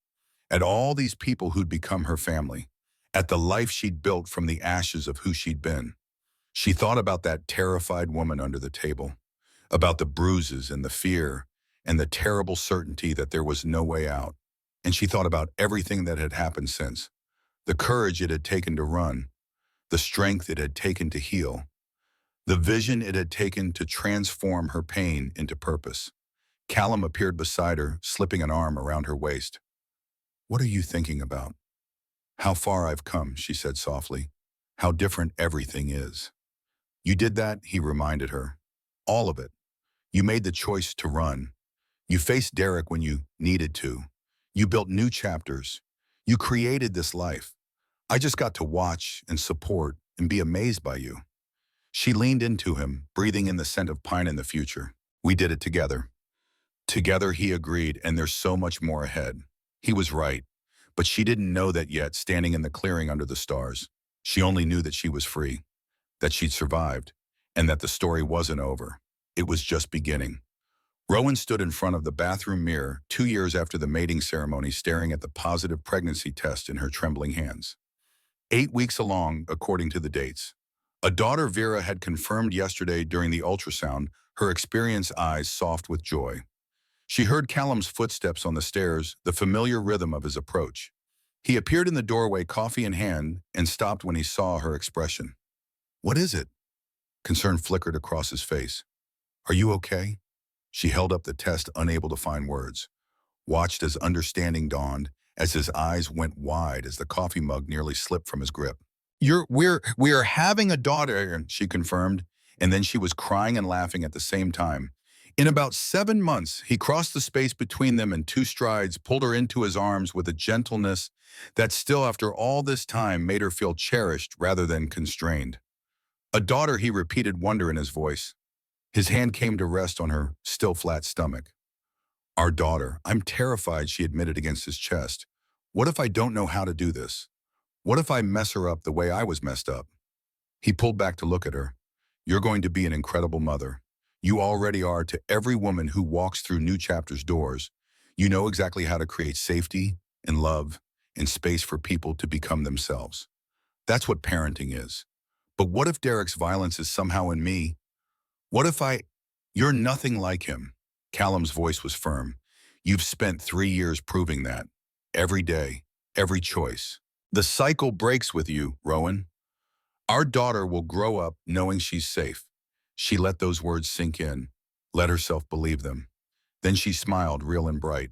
at all these people who'd become her family, at the life she'd built from the ashes of who she'd been. She thought about that terrified woman under the table, about the bruises and the fear and the terrible certainty that there was no way out. And she thought about everything that had happened since, the courage it had taken to run, the strength it had taken to heal, the vision it had taken to transform her pain into purpose. Callum appeared beside her, slipping an arm around her waist. "What are you thinking about?" "How far I've come," she said softly. "How different everything is." "You did that," he reminded her. "All of it. You made the choice to run. You faced Derek when you needed to. You built new chapters. You created this life. I just got to watch and support and be amazed by you." She leaned into him, breathing in the scent of pine in the future. "We did it together." "Together," he agreed, "and there's so much more ahead." He was right, but she didn't know that yet, standing in the clearing under the stars. She only knew that she was free, that she'd survived, and that the story wasn't over. It was just beginning. Rowan stood in front of the bathroom mirror 2 years after the mating ceremony, staring at the positive pregnancy test in her trembling hands. 8 weeks along, according to the dates. A daughter Vera had confirmed yesterday during the ultrasound, her experienced eyes soft with joy. She heard Callum's footsteps on the stairs, the familiar rhythm of his approach. He appeared in the doorway, coffee in hand, and stopped when he saw her expression. "What is it?" Concern flickered across his face. "Are you okay?" She held up the test, unable to find words. Watched as understanding dawned, as his eyes went wide as the coffee mug nearly slipped from his grip. We're having a daughter," she confirmed, and then she was crying and laughing at the same time. In about 7 months, he crossed the space between them in 2 strides, pulled her into his arms with a gentleness that still, after all this time, made her feel cherished rather than constrained. "A daughter," he repeated, wonder in his voice. His hand came to rest on her still flat stomach. "Our daughter. I'm terrified," she admitted against his chest. "What if I don't know how to do this? What if I mess her up the way I was messed up?" He pulled back to look at her. "You're going to be an incredible mother. You already are to every woman who walks through New Chapter's doors. You know exactly how to create safety and love and space for people to become themselves. That's what parenting is. But what if Derek's violence is somehow in me? What if I... You're nothing like him." Callum's voice was firm. "You've spent 3 years proving that. Every day, every choice. The cycle breaks with you, Rowan. Our daughter will grow up knowing she's safe." She let those words sink in, let herself believe them. Then she smiled, real and bright.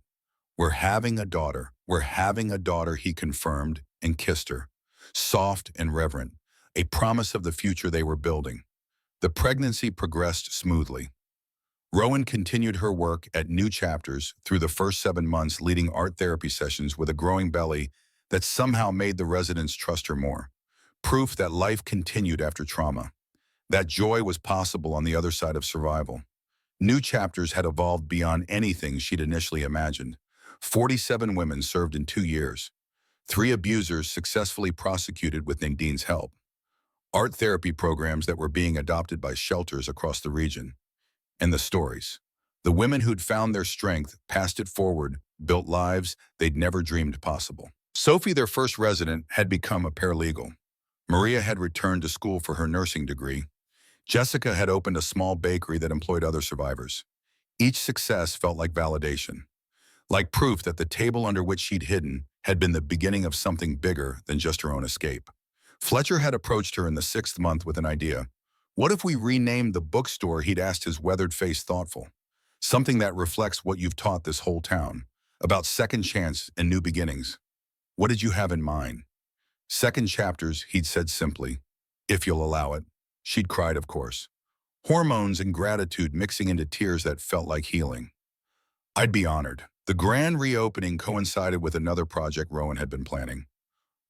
"We're having a daughter. We're having a daughter," he confirmed and kissed her, soft and reverent, a promise of the future they were building. The pregnancy progressed smoothly. Rowan continued her work at New Chapters through the first 7 months, leading art therapy sessions with a growing belly that somehow made the residents trust her more. Proof that life continued after trauma. That joy was possible on the other side of survival. New Chapters had evolved beyond anything she'd initially imagined. 47 women served in 2 years. 3 abusers successfully prosecuted with Nadine's help. Art therapy programs that were being adopted by shelters across the region. And the stories. The women who'd found their strength, passed it forward, built lives they'd never dreamed possible. Sophie, their first resident, had become a paralegal. Maria had returned to school for her nursing degree. Jessica had opened a small bakery that employed other survivors. Each success felt like validation, like proof that the table under which she'd hidden had been the beginning of something bigger than just her own escape. Fletcher had approached her in the 6th month with an idea. What if we renamed the bookstore, he'd asked, his weathered face thoughtful. Something that reflects what you've taught this whole town, about second chance and new beginnings. What did you have in mind? Second chapters, he'd said simply. If you'll allow it. She'd cried, of course. Hormones and gratitude mixing into tears that felt like healing. I'd be honored. The grand reopening coincided with another project Rowan had been planning.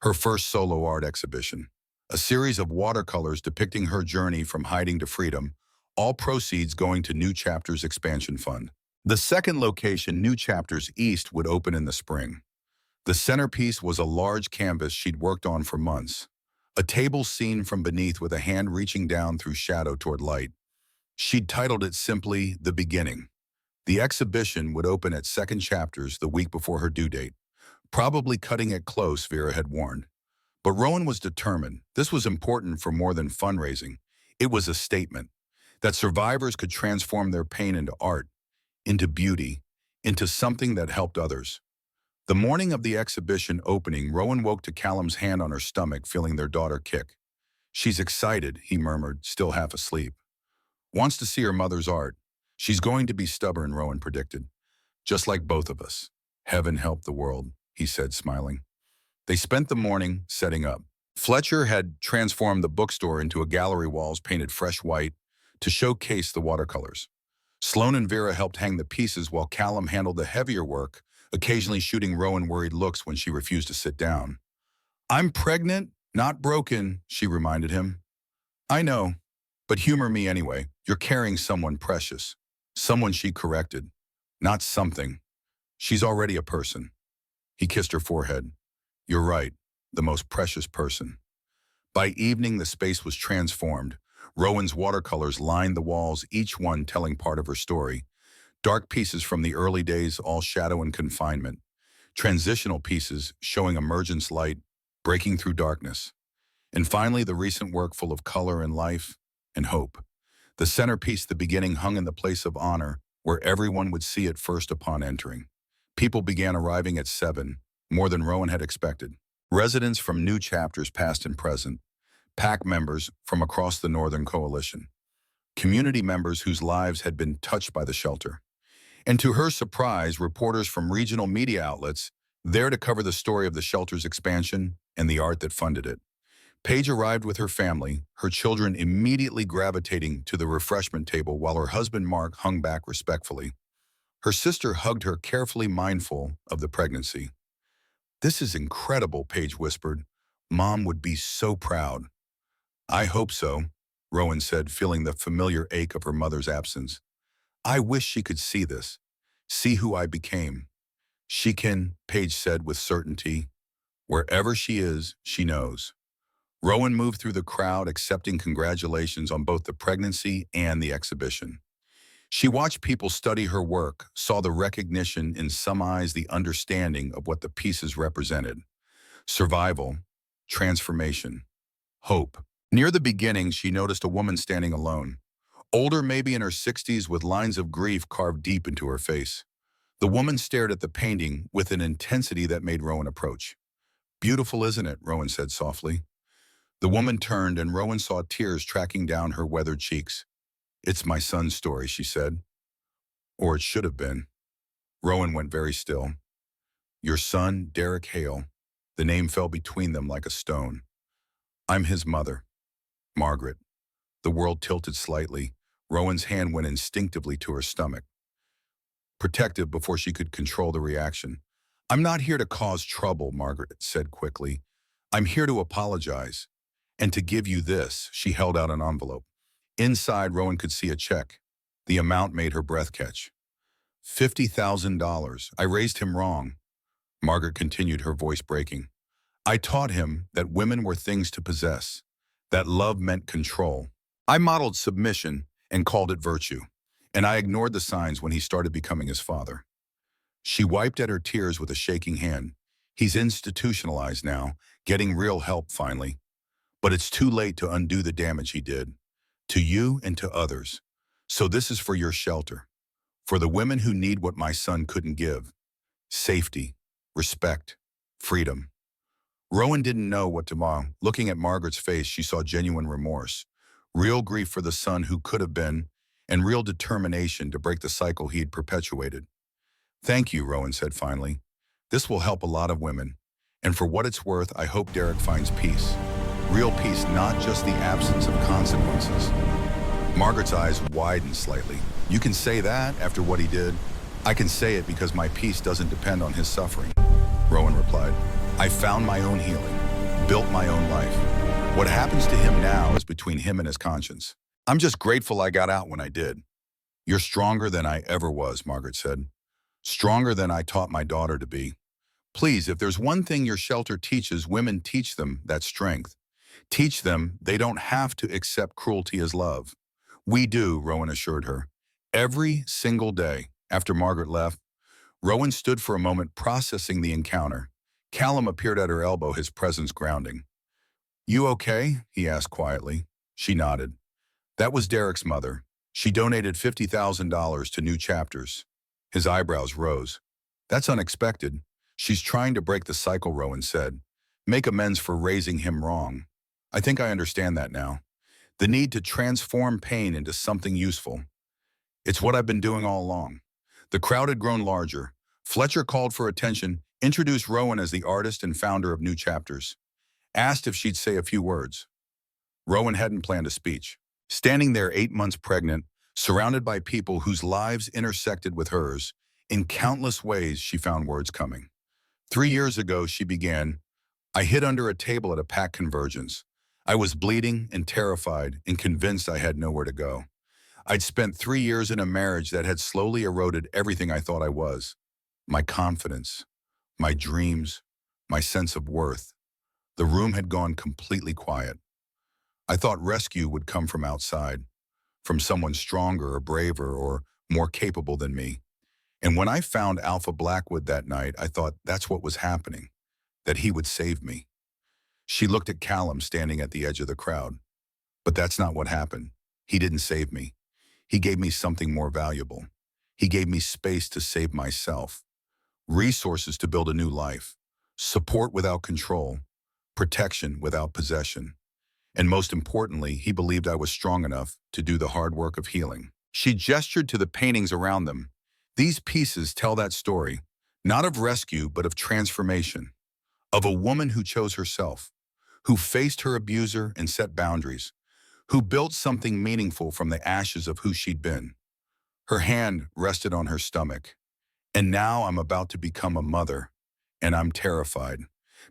Her first solo art exhibition. A series of watercolors depicting her journey from hiding to freedom, all proceeds going to New Chapters Expansion Fund. The second location, New Chapters East, would open in the spring. The centerpiece was a large canvas she'd worked on for months. A table seen from beneath with a hand reaching down through shadow toward light. She'd titled it simply, The Beginning. The exhibition would open at Second Chapters the week before her due date. Probably cutting it close, Vera had warned. But Rowan was determined. This was important for more than fundraising. It was a statement that survivors could transform their pain into art, into beauty, into something that helped others. The morning of the exhibition opening, Rowan woke to Callum's hand on her stomach, feeling their daughter kick. She's excited, he murmured, still half asleep. Wants to see her mother's art. She's going to be stubborn, Rowan predicted. Just like both of us. Heaven help the world, he said, smiling. They spent the morning setting up. Fletcher had transformed the bookstore into a gallery walls painted fresh white to showcase the watercolors. Sloane and Vera helped hang the pieces while Callum handled the heavier work, occasionally shooting Rowan worried looks when she refused to sit down. I'm pregnant, not broken, she reminded him. I know, but humor me anyway. You're carrying someone precious. Someone she corrected. Not something. She's already a person. He kissed her forehead. You're right, the most precious person. By evening, the space was transformed. Rowan's watercolors lined the walls, each one telling part of her story. Dark pieces from the early days, all shadow and confinement. Transitional pieces showing emergence light, breaking through darkness. And finally, the recent work full of color and life and hope. The centerpiece, the beginning, hung in the place of honor, where everyone would see it first upon entering. People began arriving at 7, more than Rowan had expected. Residents from new chapters, past and present. PAC members from across the Northern Coalition. Community members whose lives had been touched by the shelter. And to her surprise, reporters from regional media outlets there to cover the story of the shelter's expansion and the art that funded it. Paige arrived with her family, her children immediately gravitating to the refreshment table while her husband Mark hung back respectfully. Her sister hugged her, carefully mindful of the pregnancy. This is incredible, Paige whispered. Mom would be so proud. I hope so, Rowan said, feeling the familiar ache of her mother's absence. I wish she could see this, see who I became. She can, Paige said with certainty. Wherever she is, she knows. Rowan moved through the crowd, accepting congratulations on both the pregnancy and the exhibition. She watched people study her work, saw the recognition in some eyes, the understanding of what the pieces represented. Survival, transformation, hope. Near the beginning, she noticed a woman standing alone. Older, maybe in her 60s, with lines of grief carved deep into her face. The woman stared at the painting with an intensity that made Rowan approach. Beautiful, isn't it? Rowan said softly. The woman turned and Rowan saw tears tracking down her weathered cheeks. It's my son's story, she said. Or it should have been. Rowan went very still. Your son, Derek Hale. The name fell between them like a stone. I'm his mother, Margaret. The world tilted slightly. Rowan's hand went instinctively to her stomach, protective before she could control the reaction. I'm not here to cause trouble, Margaret said quickly. I'm here to apologize. And to give you this, she held out an envelope. Inside, Rowan could see a check. The amount made her breath catch. $50,000. I raised him wrong. Margaret continued, her voice breaking. I taught him that women were things to possess, that love meant control. I modeled submission and called it virtue, and I ignored the signs when he started becoming his father. She wiped at her tears with a shaking hand. He's institutionalized now, getting real help finally. But it's too late to undo the damage he did, to you and to others. So this is for your shelter, for the women who need what my son couldn't give. Safety, respect, freedom. Rowan didn't know what to do. Looking at Margaret's face, she saw genuine remorse, real grief for the son who could have been, and real determination to break the cycle he'd perpetuated. Thank you, Rowan said finally. This will help a lot of women. And for what it's worth, I hope Derek finds peace. Real peace, not just the absence of consequences. Margaret's eyes widened slightly. You can say that after what he did. I can say it because my peace doesn't depend on his suffering, Rowan replied. I found my own healing, built my own life. What happens to him now is between him and his conscience. I'm just grateful I got out when I did. You're stronger than I ever was, Margaret said. Stronger than I taught my daughter to be. Please, if there's one thing your shelter teaches women, teach them that strength. Teach them they don't have to accept cruelty as love. We do, Rowan assured her. Every single day. After Margaret left, Rowan stood for a moment processing the encounter. Callum appeared at her elbow, his presence grounding. You okay? He asked quietly. She nodded. That was Derek's mother. She donated $50,000 to new chapters. His eyebrows rose. That's unexpected. She's trying to break the cycle, Rowan said. Make amends for raising him wrong. I think I understand that now. The need to transform pain into something useful. It's what I've been doing all along. The crowd had grown larger. Fletcher called for attention, introduced Rowan as the artist and founder of New Chapters. Asked if she'd say a few words. Rowan hadn't planned a speech. Standing there 8 months pregnant, surrounded by people whose lives intersected with hers, in countless ways she found words coming. 3 years ago, she began, I hid under a table at a pack convergence. I was bleeding and terrified and convinced I had nowhere to go. I'd spent 3 years in a marriage that had slowly eroded everything I thought I was. My confidence, my dreams, my sense of worth. The room had gone completely quiet. I thought rescue would come from outside, from someone stronger or braver or more capable than me. And when I found Alpha Blackwood that night, I thought that's what was happening, that he would save me. She looked at Callum standing at the edge of the crowd. But that's not what happened. He didn't save me. He gave me something more valuable. He gave me space to save myself, resources to build a new life, support without control, protection without possession. And most importantly, he believed I was strong enough to do the hard work of healing. She gestured to the paintings around them. These pieces tell that story, not of rescue, but of transformation, of a woman who chose herself, who faced her abuser and set boundaries, who built something meaningful from the ashes of who she'd been. Her hand rested on her stomach. And now I'm about to become a mother, and I'm terrified,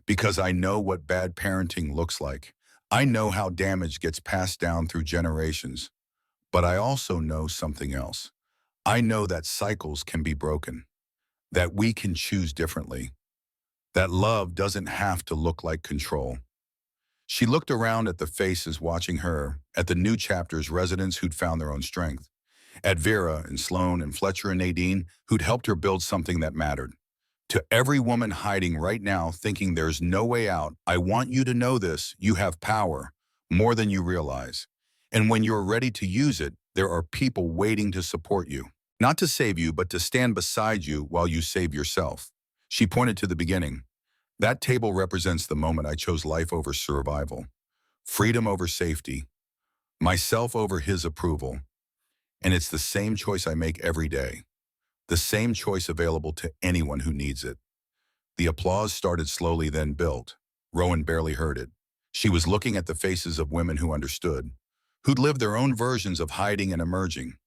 because I know what bad parenting looks like. I know how damage gets passed down through generations, but I also know something else. I know that cycles can be broken, that we can choose differently, that love doesn't have to look like control. She looked around at the faces watching her, at the New Chapters residents who'd found their own strength, at Vera and Sloan and Fletcher and Nadine who'd helped her build something that mattered. To every woman hiding right now thinking there's no way out, I want you to know this, you have power, more than you realize. And when you're ready to use it, there are people waiting to support you. Not to save you, but to stand beside you while you save yourself. She pointed to the beginning. That table represents the moment I chose life over survival, freedom over safety, myself over his approval. And it's the same choice I make every day, the same choice available to anyone who needs it. The applause started slowly, then built. Rowan barely heard it. She was looking at the faces of women who understood, who'd lived their own versions of hiding and emerging,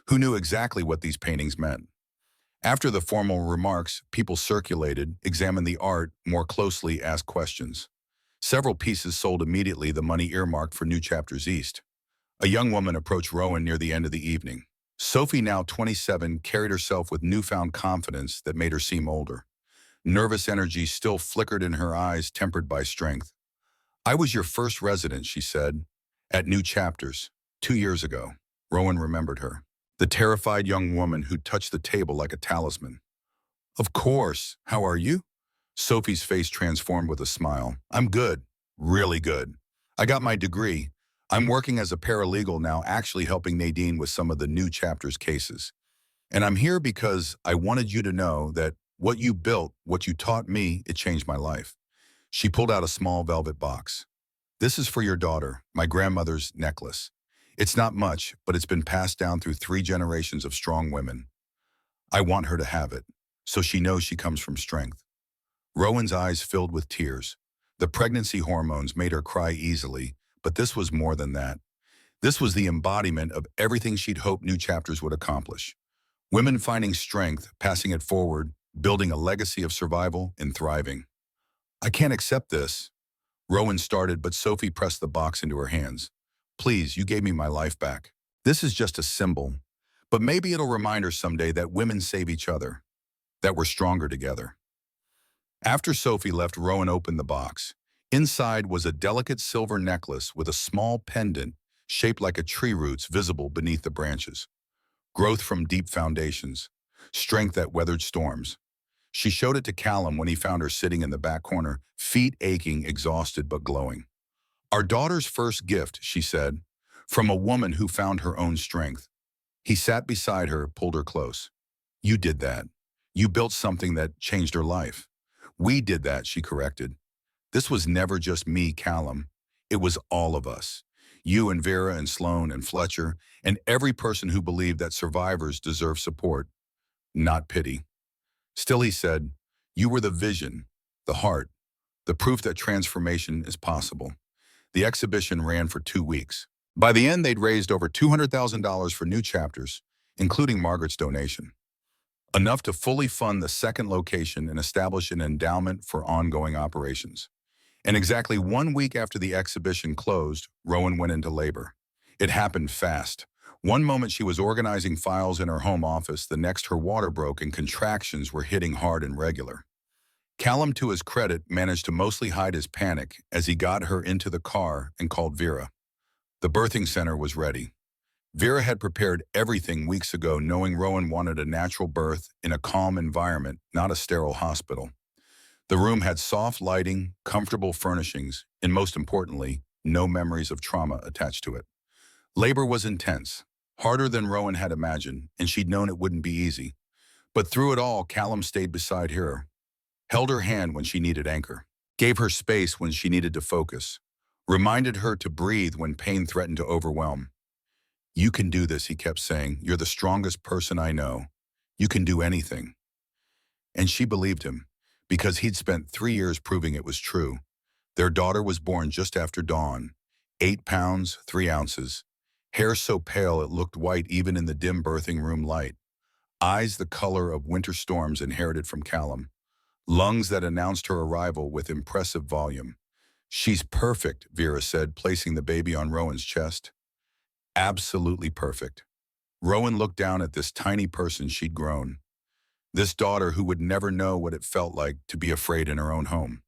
who knew exactly what these paintings meant. After the formal remarks, people circulated, examined the art more closely, asked questions. Several pieces sold immediately, the money earmarked for New Chapters East. A young woman approached Rowan near the end of the evening. Sophie, now 27, carried herself with newfound confidence that made her seem older. Nervous energy still flickered in her eyes, tempered by strength. I was your first resident, she said, at New Chapters, 2 years ago. Rowan remembered her. The terrified young woman who touched the table like a talisman. Of course. How are you? Sophie's face transformed with a smile. I'm good. Really good. I got my degree. I'm working as a paralegal now, actually helping Nadine with some of the New Chapters cases. And I'm here because I wanted you to know that what you built, what you taught me, it changed my life. She pulled out a small velvet box. This is for your daughter, my grandmother's necklace. It's not much, but it's been passed down through 3 generations of strong women. I want her to have it, so she knows she comes from strength. Rowan's eyes filled with tears. The pregnancy hormones made her cry easily, but this was more than that. This was the embodiment of everything she'd hoped New Chapters would accomplish. Women finding strength, passing it forward, building a legacy of survival and thriving. I can't accept this. Rowan started, but Sophie pressed the box into her hands. Please, you gave me my life back. This is just a symbol, but maybe it'll remind her someday that women save each other, that we're stronger together. After Sophie left, Rowan opened the box. Inside was a delicate silver necklace with a small pendant shaped like a tree roots visible beneath the branches. Growth from deep foundations, strength that weathered storms. She showed it to Callum when he found her sitting in the back corner, feet aching, exhausted but glowing. Our daughter's first gift, she said, from a woman who found her own strength. He sat beside her, pulled her close. You did that. You built something that changed her life. We did that, she corrected. This was never just me, Callum. It was all of us. You and Vera and Sloan and Fletcher and every person who believed that survivors deserve support, not pity. Still, he said, you were the vision, the heart, the proof that transformation is possible. The exhibition ran for 2 weeks. By the end, they'd raised over $200,000 for new chapters, including Margaret's donation, enough to fully fund the second location and establish an endowment for ongoing operations. And exactly 1 week after the exhibition closed, Rowan went into labor. It happened fast. One moment she was organizing files in her home office, the next her water broke and contractions were hitting hard and regular. Callum, to his credit, managed to mostly hide his panic as he got her into the car and called Vera. The birthing center was ready. Vera had prepared everything weeks ago, knowing Rowan wanted a natural birth in a calm environment, not a sterile hospital. The room had soft lighting, comfortable furnishings, and most importantly, no memories of trauma attached to it. Labor was intense, harder than Rowan had imagined, and she'd known it wouldn't be easy. But through it all, Callum stayed beside her, held her hand when she needed anchor, gave her space when she needed to focus, reminded her to breathe when pain threatened to overwhelm. You can do this, he kept saying. You're the strongest person I know. You can do anything. And she believed him, because he'd spent 3 years proving it was true. Their daughter was born just after dawn, 8 pounds, 3 ounces, hair so pale it looked white even in the dim birthing room light, eyes the color of winter storms inherited from Callum, lungs that announced her arrival with impressive volume. She's perfect, Vera said, placing the baby on Rowan's chest. Absolutely perfect. Rowan looked down at this tiny person she'd grown. This daughter who would never know what it felt like to be afraid in her own home.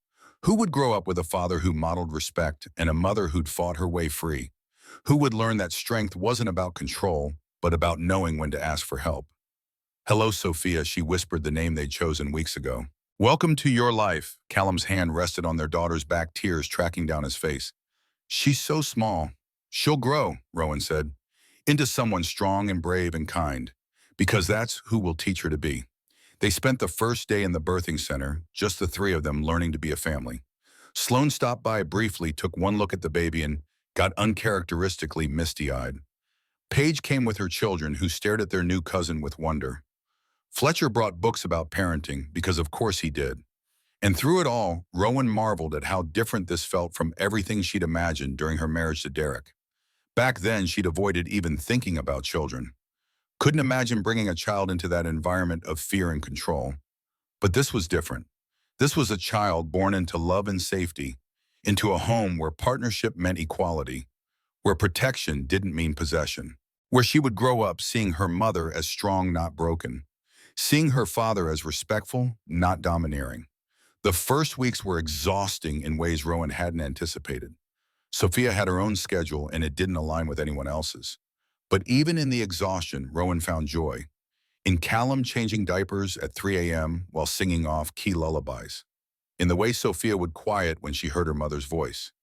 Who would grow up with a father who modeled respect and a mother who'd fought her way free? Who would learn that strength wasn't about control, but about knowing when to ask for help? Hello, Sophia, she whispered the name they'd chosen weeks ago. Welcome to your life. Callum's hand rested on their daughter's back, tears tracking down his face. She's so small. She'll grow, Rowan said, into someone strong and brave and kind, because that's who we'll teach her to be. They spent the first day in the birthing center, just the 3 of them learning to be a family. Sloan stopped by briefly, took one look at the baby, and got uncharacteristically misty-eyed. Paige came with her children, who stared at their new cousin with wonder. Fletcher brought books about parenting, because of course he did. And through it all, Rowan marveled at how different this felt from everything she'd imagined during her marriage to Derek. Back then, she'd avoided even thinking about children. Couldn't imagine bringing a child into that environment of fear and control. But this was different. This was a child born into love and safety, into a home where partnership meant equality, where protection didn't mean possession, where she would grow up seeing her mother as strong, not broken, seeing her father as respectful, not domineering. The first weeks were exhausting in ways Rowan hadn't anticipated. Sophia had her own schedule and it didn't align with anyone else's. But even in the exhaustion, Rowan found joy. In Callum changing diapers at 3 a.m. while singing off key lullabies. In the way Sophia would quiet when she heard her mother's voice.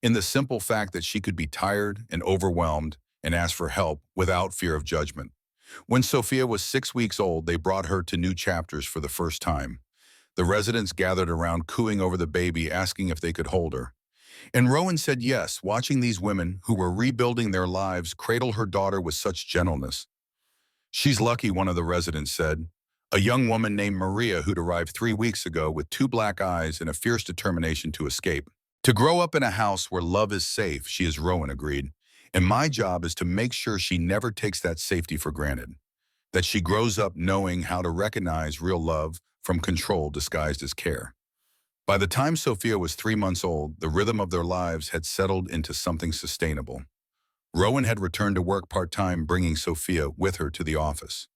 In the simple fact that she could be tired and overwhelmed and ask for help without fear of judgment. When Sophia was 6 weeks old, they brought her to new chapters for the first time. The residents gathered around, cooing over the baby, asking if they could hold her. And Rowan said yes, watching these women who were rebuilding their lives cradle her daughter with such gentleness. She's lucky, one of the residents said. A young woman named Maria who'd arrived 3 weeks ago with 2 black eyes and a fierce determination to escape. To grow up in a house where love is safe, she is, Rowan agreed. And my job is to make sure she never takes that safety for granted. That she grows up knowing how to recognize real love from control disguised as care. By the time Sophia was 3 months old, the rhythm of their lives had settled into something sustainable. Rowan had returned to work part-time, bringing Sophia with her to the office.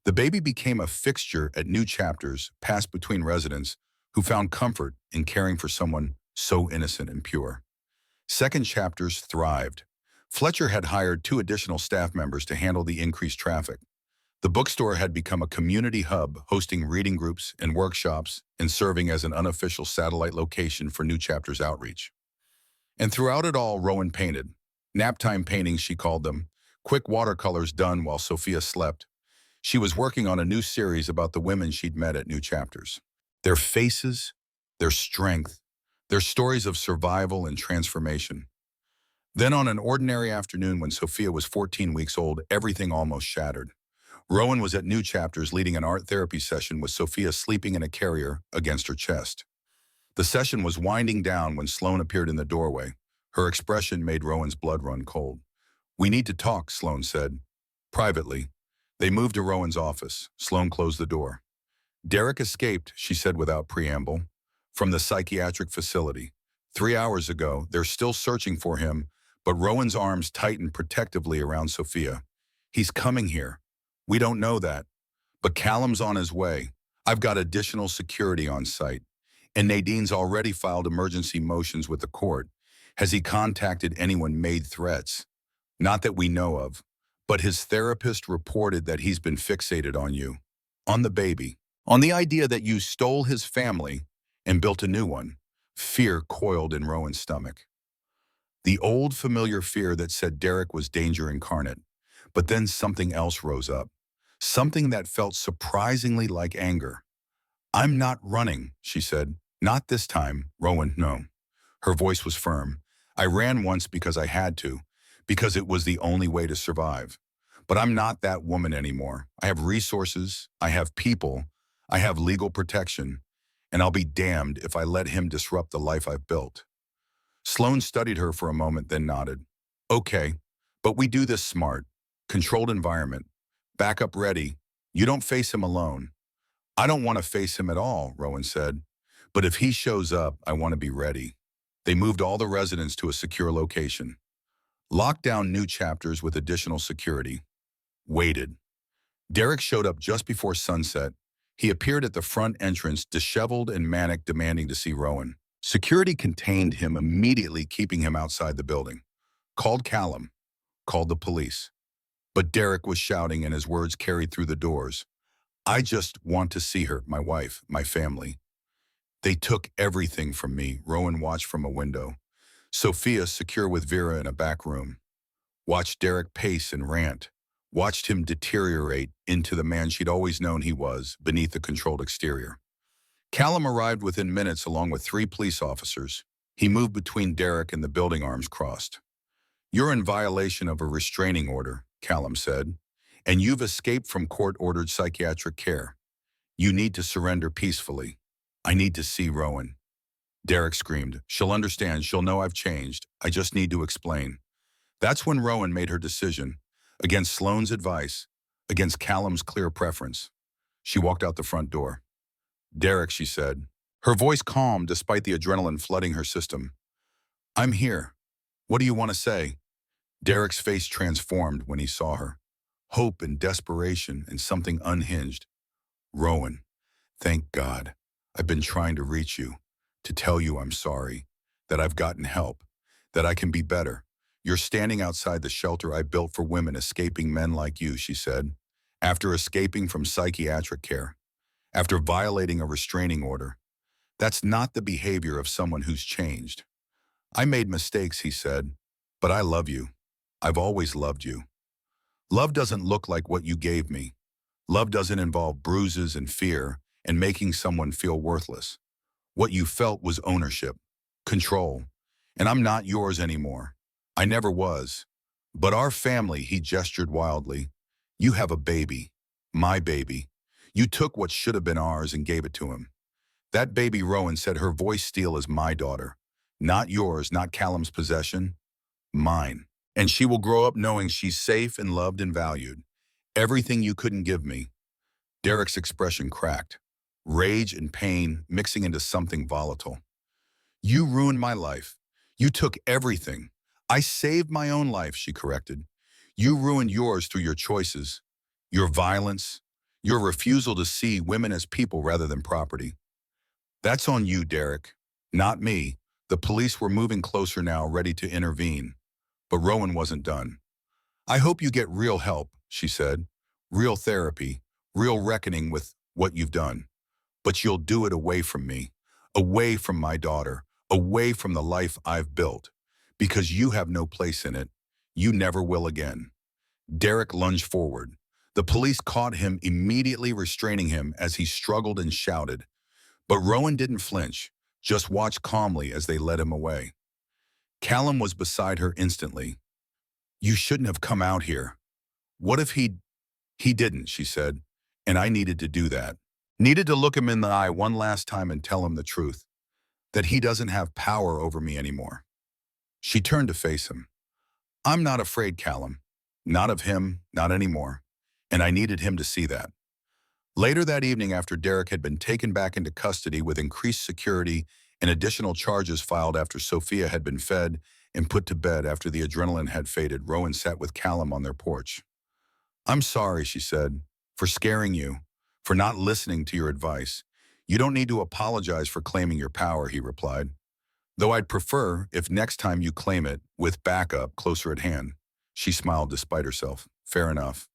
The baby became a fixture at new chapters passed between residents who found comfort in caring for someone so innocent and pure. Second chapters thrived. Fletcher had hired 2 additional staff members to handle the increased traffic. The bookstore had become a community hub, hosting reading groups and workshops and serving as an unofficial satellite location for new chapters outreach. And throughout it all, Rowan painted. Naptime paintings, she called them, quick watercolors done while Sophia slept. She was working on a new series about the women she'd met at New Chapters. Their faces, their strength, their stories of survival and transformation. Then on an ordinary afternoon when Sophia was 14 weeks old, everything almost shattered. Rowan was at New Chapters leading an art therapy session with Sophia sleeping in a carrier against her chest. The session was winding down when Sloane appeared in the doorway. Her expression made Rowan's blood run cold. "We need to talk," Sloane said. Privately. They moved to Rowan's office. Sloane closed the door. "Derek escaped," she said without preamble, "from the psychiatric facility. 3 hours ago, they're still searching for him, but Rowan's arms tightened protectively around Sophia. "He's coming here. We don't know that. But Callum's on his way. I've got additional security on site. And Nadine's already filed emergency motions with the court. Has he contacted anyone, made threats? Not that we know of. But his therapist reported that he's been fixated on you. On the baby. On the idea that you stole his family and built a new one." Fear coiled in Rowan's stomach. The old familiar fear that said Derek was danger incarnate. But then something else rose up. Something that felt surprisingly like anger. "I'm not running," she said. "Not this time, Rowan, no." Her voice was firm. "I ran once because I had to, because it was the only way to survive. But I'm not that woman anymore. I have resources, I have people, I have legal protection, and I'll be damned if I let him disrupt the life I've built." Sloane studied her for a moment, then nodded. "Okay, but we do this smart. Controlled environment. Backup ready. You don't face him alone." "I don't want to face him at all," Rowan said. "But if he shows up, I want to be ready." They moved all the residents to a secure location. Locked down New Chapters with additional security. Waited. Derek showed up just before sunset. He appeared at the front entrance, disheveled and manic, demanding to see Rowan. Security contained him immediately, keeping him outside the building. Called Callum. Called the police. But Derek was shouting, and his words carried through the doors. "I just want to see her, my wife, my family." "They took everything from me," Rowan watched from a window. Sophia, secure with Vera in a back room. Watched Derek pace and rant. Watched him deteriorate into the man she'd always known he was, beneath the controlled exterior. Callum arrived within minutes along with 3 police officers. He moved between Derek and the building, arms crossed. "You're in violation of a restraining order," Callum said, "and you've escaped from court-ordered psychiatric care. You need to surrender peacefully. I need to see Rowan." Derek screamed. "She'll understand. She'll know I've changed. I just need to explain." That's when Rowan made her decision. Against Sloane's advice, against Callum's clear preference. She walked out the front door. "Derek," she said, her voice calm despite the adrenaline flooding her system. "I'm here. What do you want to say?" Derek's face transformed when he saw her. Hope and desperation and something unhinged. "Rowan, thank God. I've been trying to reach you, to tell you I'm sorry, that I've gotten help, that I can be better. You're standing outside the shelter I built for women escaping men like you," she said. "After escaping from psychiatric care. After violating a restraining order. That's not the behavior of someone who's changed." "I made mistakes," he said, "but I love you. I've always loved you. Love doesn't look like what you gave me. Love doesn't involve bruises and fear and making someone feel worthless. What you felt was ownership, control, and I'm not yours anymore. I never was. But our family," he gestured wildly. "You have a baby. My baby. You took what should have been ours and gave it to him. That baby," Rowan said, her voice steel, "is my daughter. Not yours, not Callum's possession. Mine. And she will grow up knowing she's safe and loved and valued. Everything you couldn't give me." Derek's expression cracked. Rage and pain mixing into something volatile. "You ruined my life. You took everything. I saved my own life," she corrected. "You ruined yours through your choices, your violence, your refusal to see women as people rather than property. That's on you, Derek, not me." The police were moving closer now, ready to intervene. But Rowan wasn't done. "I hope you get real help," she said. "Real therapy, real reckoning with what you've done. But you'll do it away from me, away from my daughter, away from the life I've built. Because you have no place in it. You never will again." Derek lunged forward. The police caught him, immediately restraining him as he struggled and shouted. But Rowan didn't flinch, just watched calmly as they led him away. Callum was beside her instantly. You shouldn't have come out here. What if he didn't, she said, and I needed to do that. Needed to look him in the eye one last time and tell him the truth, that he doesn't have power over me anymore. She turned to face him. I'm not afraid, Callum. Not of him, not anymore. And I needed him to see that. Later that evening, after Derek had been taken back into custody with increased security and additional charges filed after Sophia had been fed and put to bed after the adrenaline had faded, Rowan sat with Callum on their porch. I'm sorry, she said, for scaring you, for not listening to your advice. You don't need to apologize for claiming your power, he replied. Though I'd prefer if next time you claim it, with backup closer at hand. She smiled despite herself. Fair enough.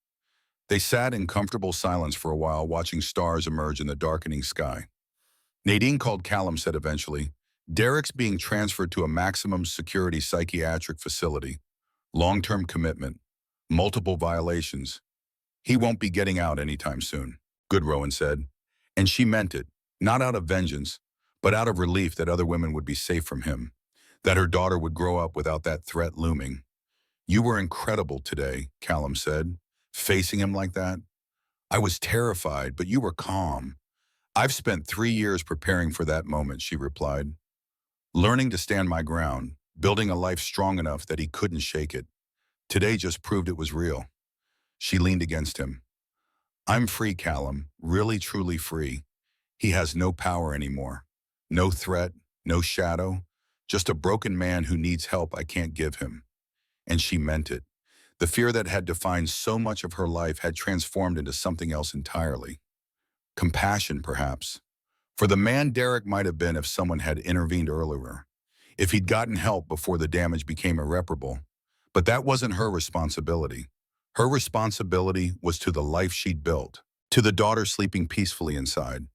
They sat in comfortable silence for a while, watching stars emerge in the darkening sky. Nadine called Callum, said eventually, Derek's being transferred to a maximum security psychiatric facility. Long-term commitment. Multiple violations. He won't be getting out anytime soon. Good, Rowan said. And she meant it, not out of vengeance, but out of relief that other women would be safe from him, that her daughter would grow up without that threat looming. You were incredible today, Callum said, facing him like that. I was terrified, but you were calm. I've spent 3 years preparing for that moment, she replied. Learning to stand my ground, building a life strong enough that he couldn't shake it. Today just proved it was real. She leaned against him. I'm free, Callum, really truly free. He has no power anymore. No threat, no shadow, just a broken man who needs help I can't give him. And she meant it. The fear that had defined so much of her life had transformed into something else entirely. Compassion, perhaps. For the man Derek might have been if someone had intervened earlier, if he'd gotten help before the damage became irreparable. But that wasn't her responsibility. Her responsibility was to the life she'd built, to the daughter sleeping peacefully inside,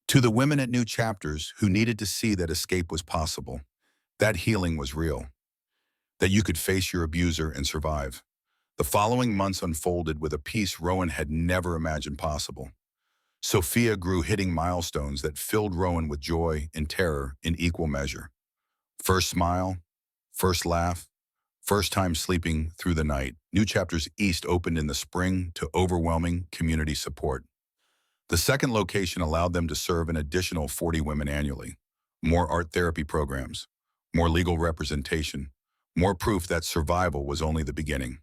to the women at New Chapters who needed to see that escape was possible, that healing was real, that you could face your abuser and survive. The following months unfolded with a peace Rowan had never imagined possible. Sophia grew, hitting milestones that filled Rowan with joy and terror in equal measure. First smile, first laugh, first time sleeping through the night. New Chapters East opened in the spring to overwhelming community support. The second location allowed them to serve an additional 40 women annually. More art therapy programs, more legal representation, more proof that survival was only the beginning.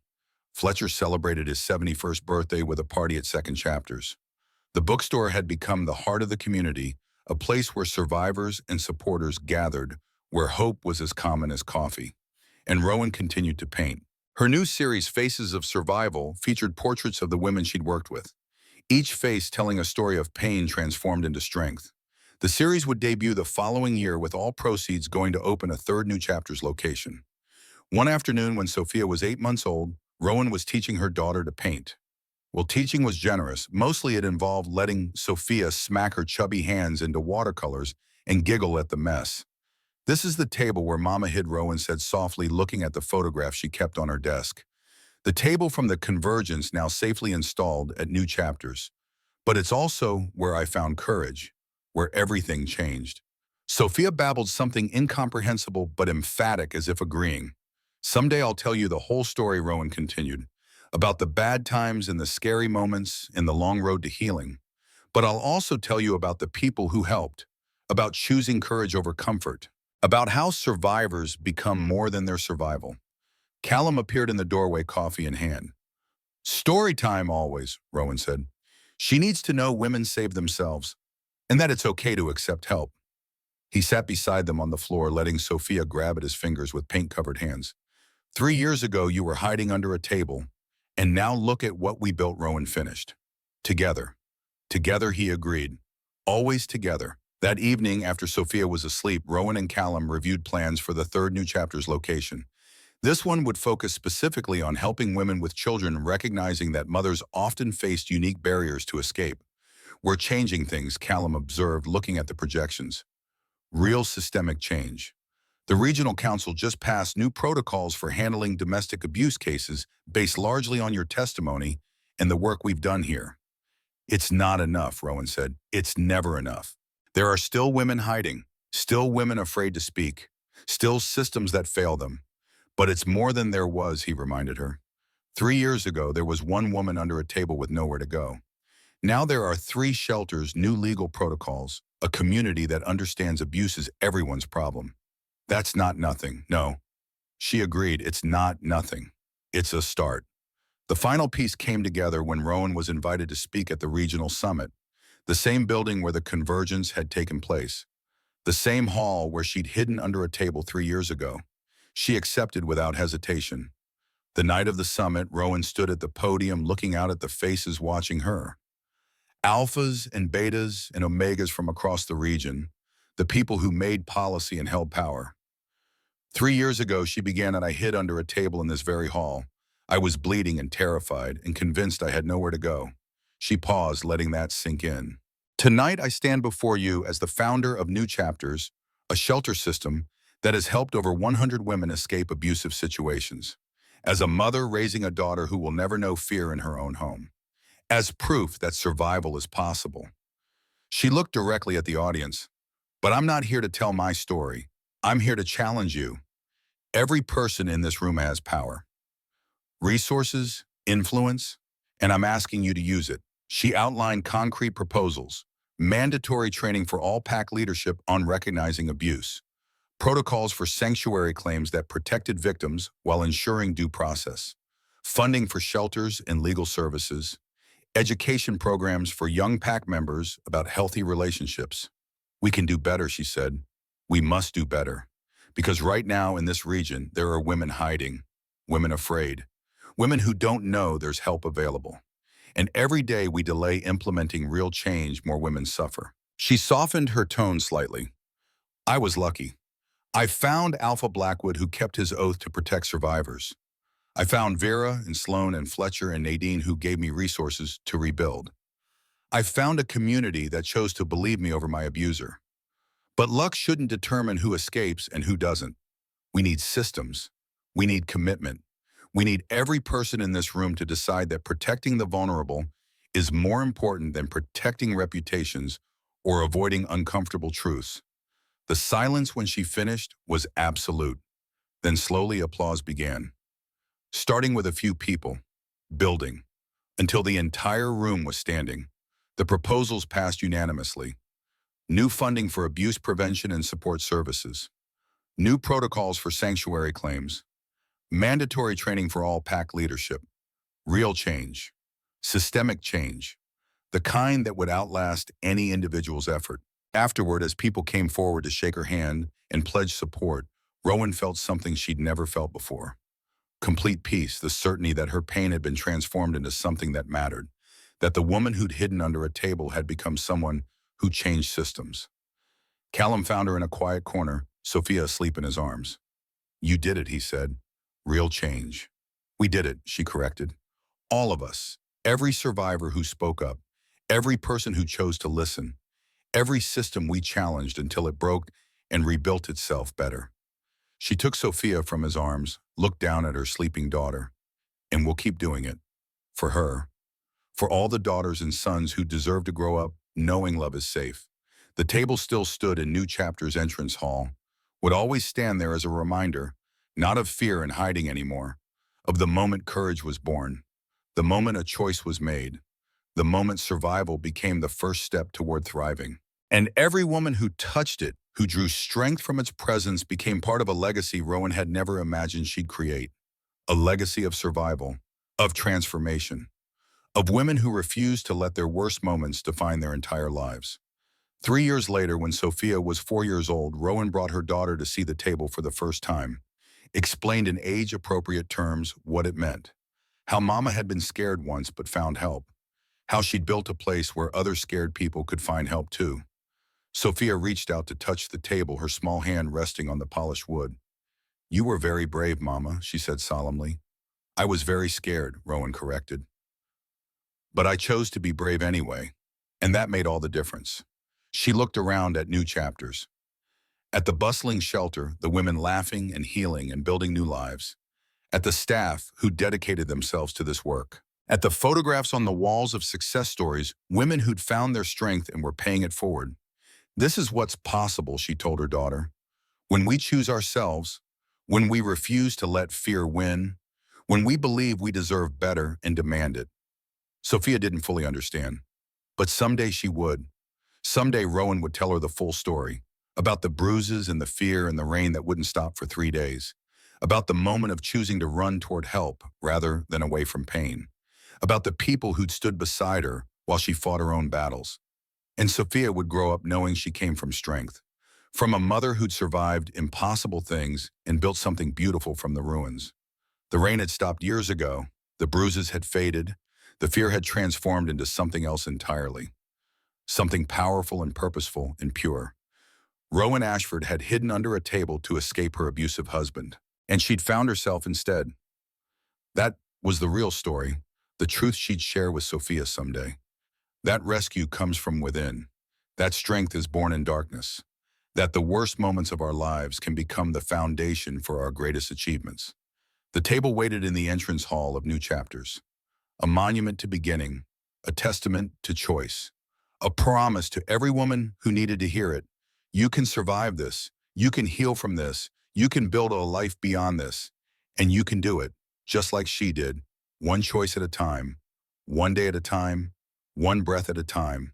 Fletcher celebrated his 71st birthday with a party at Second Chapters. The bookstore had become the heart of the community, a place where survivors and supporters gathered, where hope was as common as coffee. And Rowan continued to paint. Her new series, Faces of Survival, featured portraits of the women she'd worked with, each face telling a story of pain transformed into strength. The series would debut the following year, with all proceeds going to open a third New Chapters location. One afternoon when Sophia was 8 months old, Rowan was teaching her daughter to paint. Well, teaching was generous. Mostly it involved letting Sophia smack her chubby hands into watercolors and giggle at the mess. This is the table where Mama hid, Rowan said softly, looking at the photograph she kept on her desk. The table from the Convergence, now safely installed at New Chapters. But it's also where I found courage, where everything changed. Sophia babbled something incomprehensible but emphatic, as if agreeing. Someday I'll tell you the whole story, Rowan continued, about the bad times and the scary moments and the long road to healing. But I'll also tell you about the people who helped, about choosing courage over comfort, about how survivors become more than their survival. Callum appeared in the doorway, coffee in hand. Story time always, Rowan said. She needs to know women save themselves, and that it's okay to accept help. He sat beside them on the floor, letting Sophia grab at his fingers with paint-covered hands. 3 years ago, you were hiding under a table, and now look at what we built, Rowan finished. Together. Together, he agreed. Always together. That evening, after Sophia was asleep, Rowan and Callum reviewed plans for the third New Chapters location. This one would focus specifically on helping women with children, recognizing that mothers often faced unique barriers to escape. We're changing things, Callum observed, looking at the projections. Real systemic change. The Regional Council just passed new protocols for handling domestic abuse cases based largely on your testimony and the work we've done here. It's not enough, Rowan said. It's never enough. There are still women hiding, still women afraid to speak, still systems that fail them. But it's more than there was, he reminded her. 3 years ago, there was one woman under a table with nowhere to go. Now there are 3 shelters, new legal protocols, a community that understands abuse is everyone's problem. That's not nothing, no. She agreed, it's not nothing. It's a start. The final piece came together when Rowan was invited to speak at the regional summit, the same building where the convergence had taken place, the same hall where she'd hidden under a table 3 years ago. She accepted without hesitation. The night of the summit, Rowan stood at the podium looking out at the faces watching her. Alphas and betas and omegas from across the region, the people who made policy and held power. 3 years ago, she began and I hid under a table in this very hall. I was bleeding and terrified and convinced I had nowhere to go. She paused, letting that sink in. Tonight, I stand before you as the founder of New Chapters, a shelter system that has helped over 100 women escape abusive situations. As a mother raising a daughter who will never know fear in her own home. As proof that survival is possible. She looked directly at the audience. But I'm not here to tell my story. I'm here to challenge you. Every person in this room has power, resources, influence, and I'm asking you to use it. She outlined concrete proposals, mandatory training for all PAC leadership on recognizing abuse, protocols for sanctuary claims that protected victims while ensuring due process, funding for shelters and legal services, education programs for young PAC members about healthy relationships. We can do better, she said. We must do better. Because right now in this region, there are women hiding, women afraid, women who don't know there's help available. And every day we delay implementing real change, more women suffer. She softened her tone slightly. I was lucky. I found Alpha Blackwood who kept his oath to protect survivors. I found Vera and Sloan and Fletcher and Nadine who gave me resources to rebuild. I found a community that chose to believe me over my abuser. But luck shouldn't determine who escapes and who doesn't. We need systems. We need commitment. We need every person in this room to decide that protecting the vulnerable is more important than protecting reputations or avoiding uncomfortable truths. The silence when she finished was absolute. Then slowly applause began. Starting with a few people, building, until the entire room was standing. The proposals passed unanimously. New funding for abuse prevention and support services. New protocols for sanctuary claims. Mandatory training for all PAC leadership. Real change. Systemic change. The kind that would outlast any individual's effort. Afterward, as people came forward to shake her hand and pledge support, Rowan felt something she'd never felt before. Complete peace, the certainty that her pain had been transformed into something that mattered. That the woman who'd hidden under a table had become someone who changed systems. Callum found her in a quiet corner, Sophia asleep in his arms. You did it, he said. Real change. We did it, she corrected. All of us. Every survivor who spoke up. Every person who chose to listen. Every system we challenged until it broke and rebuilt itself better. She took Sophia from his arms, looked down at her sleeping daughter. And we'll keep doing it. For her. For all the daughters and sons who deserve to grow up knowing love is safe. The table still stood in New Chapter's entrance hall, would always stand there as a reminder, not of fear and hiding anymore, of the moment courage was born, the moment a choice was made, the moment survival became the first step toward thriving. And every woman who touched it, who drew strength from its presence, became part of a legacy Rowan had never imagined she'd create. A legacy of survival, of transformation. Of women who refused to let their worst moments define their entire lives. 3 years later, when Sophia was 4 years old, Rowan brought her daughter to see the table for the first time, explained in age-appropriate terms what it meant, how Mama had been scared once but found help, how she'd built a place where other scared people could find help too. Sophia reached out to touch the table, her small hand resting on the polished wood. You were very brave, Mama, she said solemnly. I was very scared, Rowan corrected. But I chose to be brave anyway, and that made all the difference. She looked around at New Chapters. At the bustling shelter, the women laughing and healing and building new lives. At the staff who dedicated themselves to this work. At the photographs on the walls of success stories, women who'd found their strength and were paying it forward. This is what's possible, she told her daughter. When we choose ourselves, when we refuse to let fear win, when we believe we deserve better and demand it. Sophia didn't fully understand, but someday she would. Someday Rowan would tell her the full story, about the bruises and the fear and the rain that wouldn't stop for 3 days, about the moment of choosing to run toward help rather than away from pain, about the people who'd stood beside her while she fought her own battles. And Sophia would grow up knowing she came from strength, from a mother who'd survived impossible things and built something beautiful from the ruins. The rain had stopped years ago, the bruises had faded, the fear had transformed into something else entirely, something powerful and purposeful and pure. Rowan Ashford had hidden under a table to escape her abusive husband, and she'd found herself instead. That was the real story, the truth she'd share with Sophia someday. That rescue comes from within. That strength is born in darkness. That the worst moments of our lives can become the foundation for our greatest achievements. The table waited in the entrance hall of new chapters. A monument to beginning, a testament to choice, a promise to every woman who needed to hear it. You can survive this. You can heal from this. You can build a life beyond this. And you can do it, just like she did, one choice at a time, one day at a time, one breath at a time,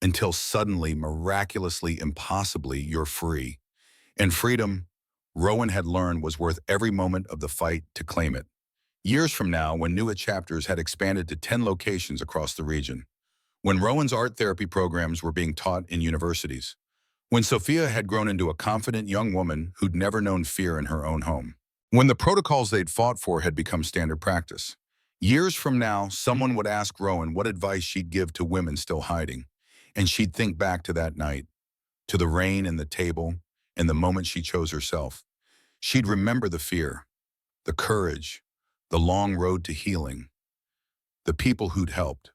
until suddenly, miraculously, impossibly, you're free. And freedom, Rowan had learned, was worth every moment of the fight to claim it. Years from now, when New Chapters had expanded to 10 locations across the region, when Rowan's art therapy programs were being taught in universities, when Sophia had grown into a confident young woman who'd never known fear in her own home, when the protocols they'd fought for had become standard practice. Years from now, someone would ask Rowan what advice she'd give to women still hiding, and she'd think back to that night, to the rain and the table, and the moment she chose herself. She'd remember the fear, the courage, the long road to healing, the people who'd helped,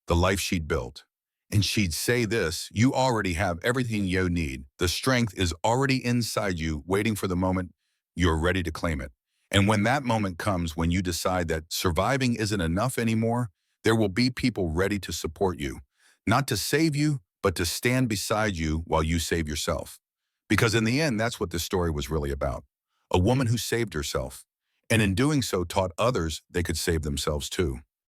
the life she'd built. And she'd say this: you already have everything you need. The strength is already inside you, waiting for the moment you're ready to claim it. And when that moment comes, when you decide that surviving isn't enough anymore, there will be people ready to support you, not to save you, but to stand beside you while you save yourself. Because in the end, that's what this story was really about. A woman who saved herself, and in doing so taught others they could save themselves too.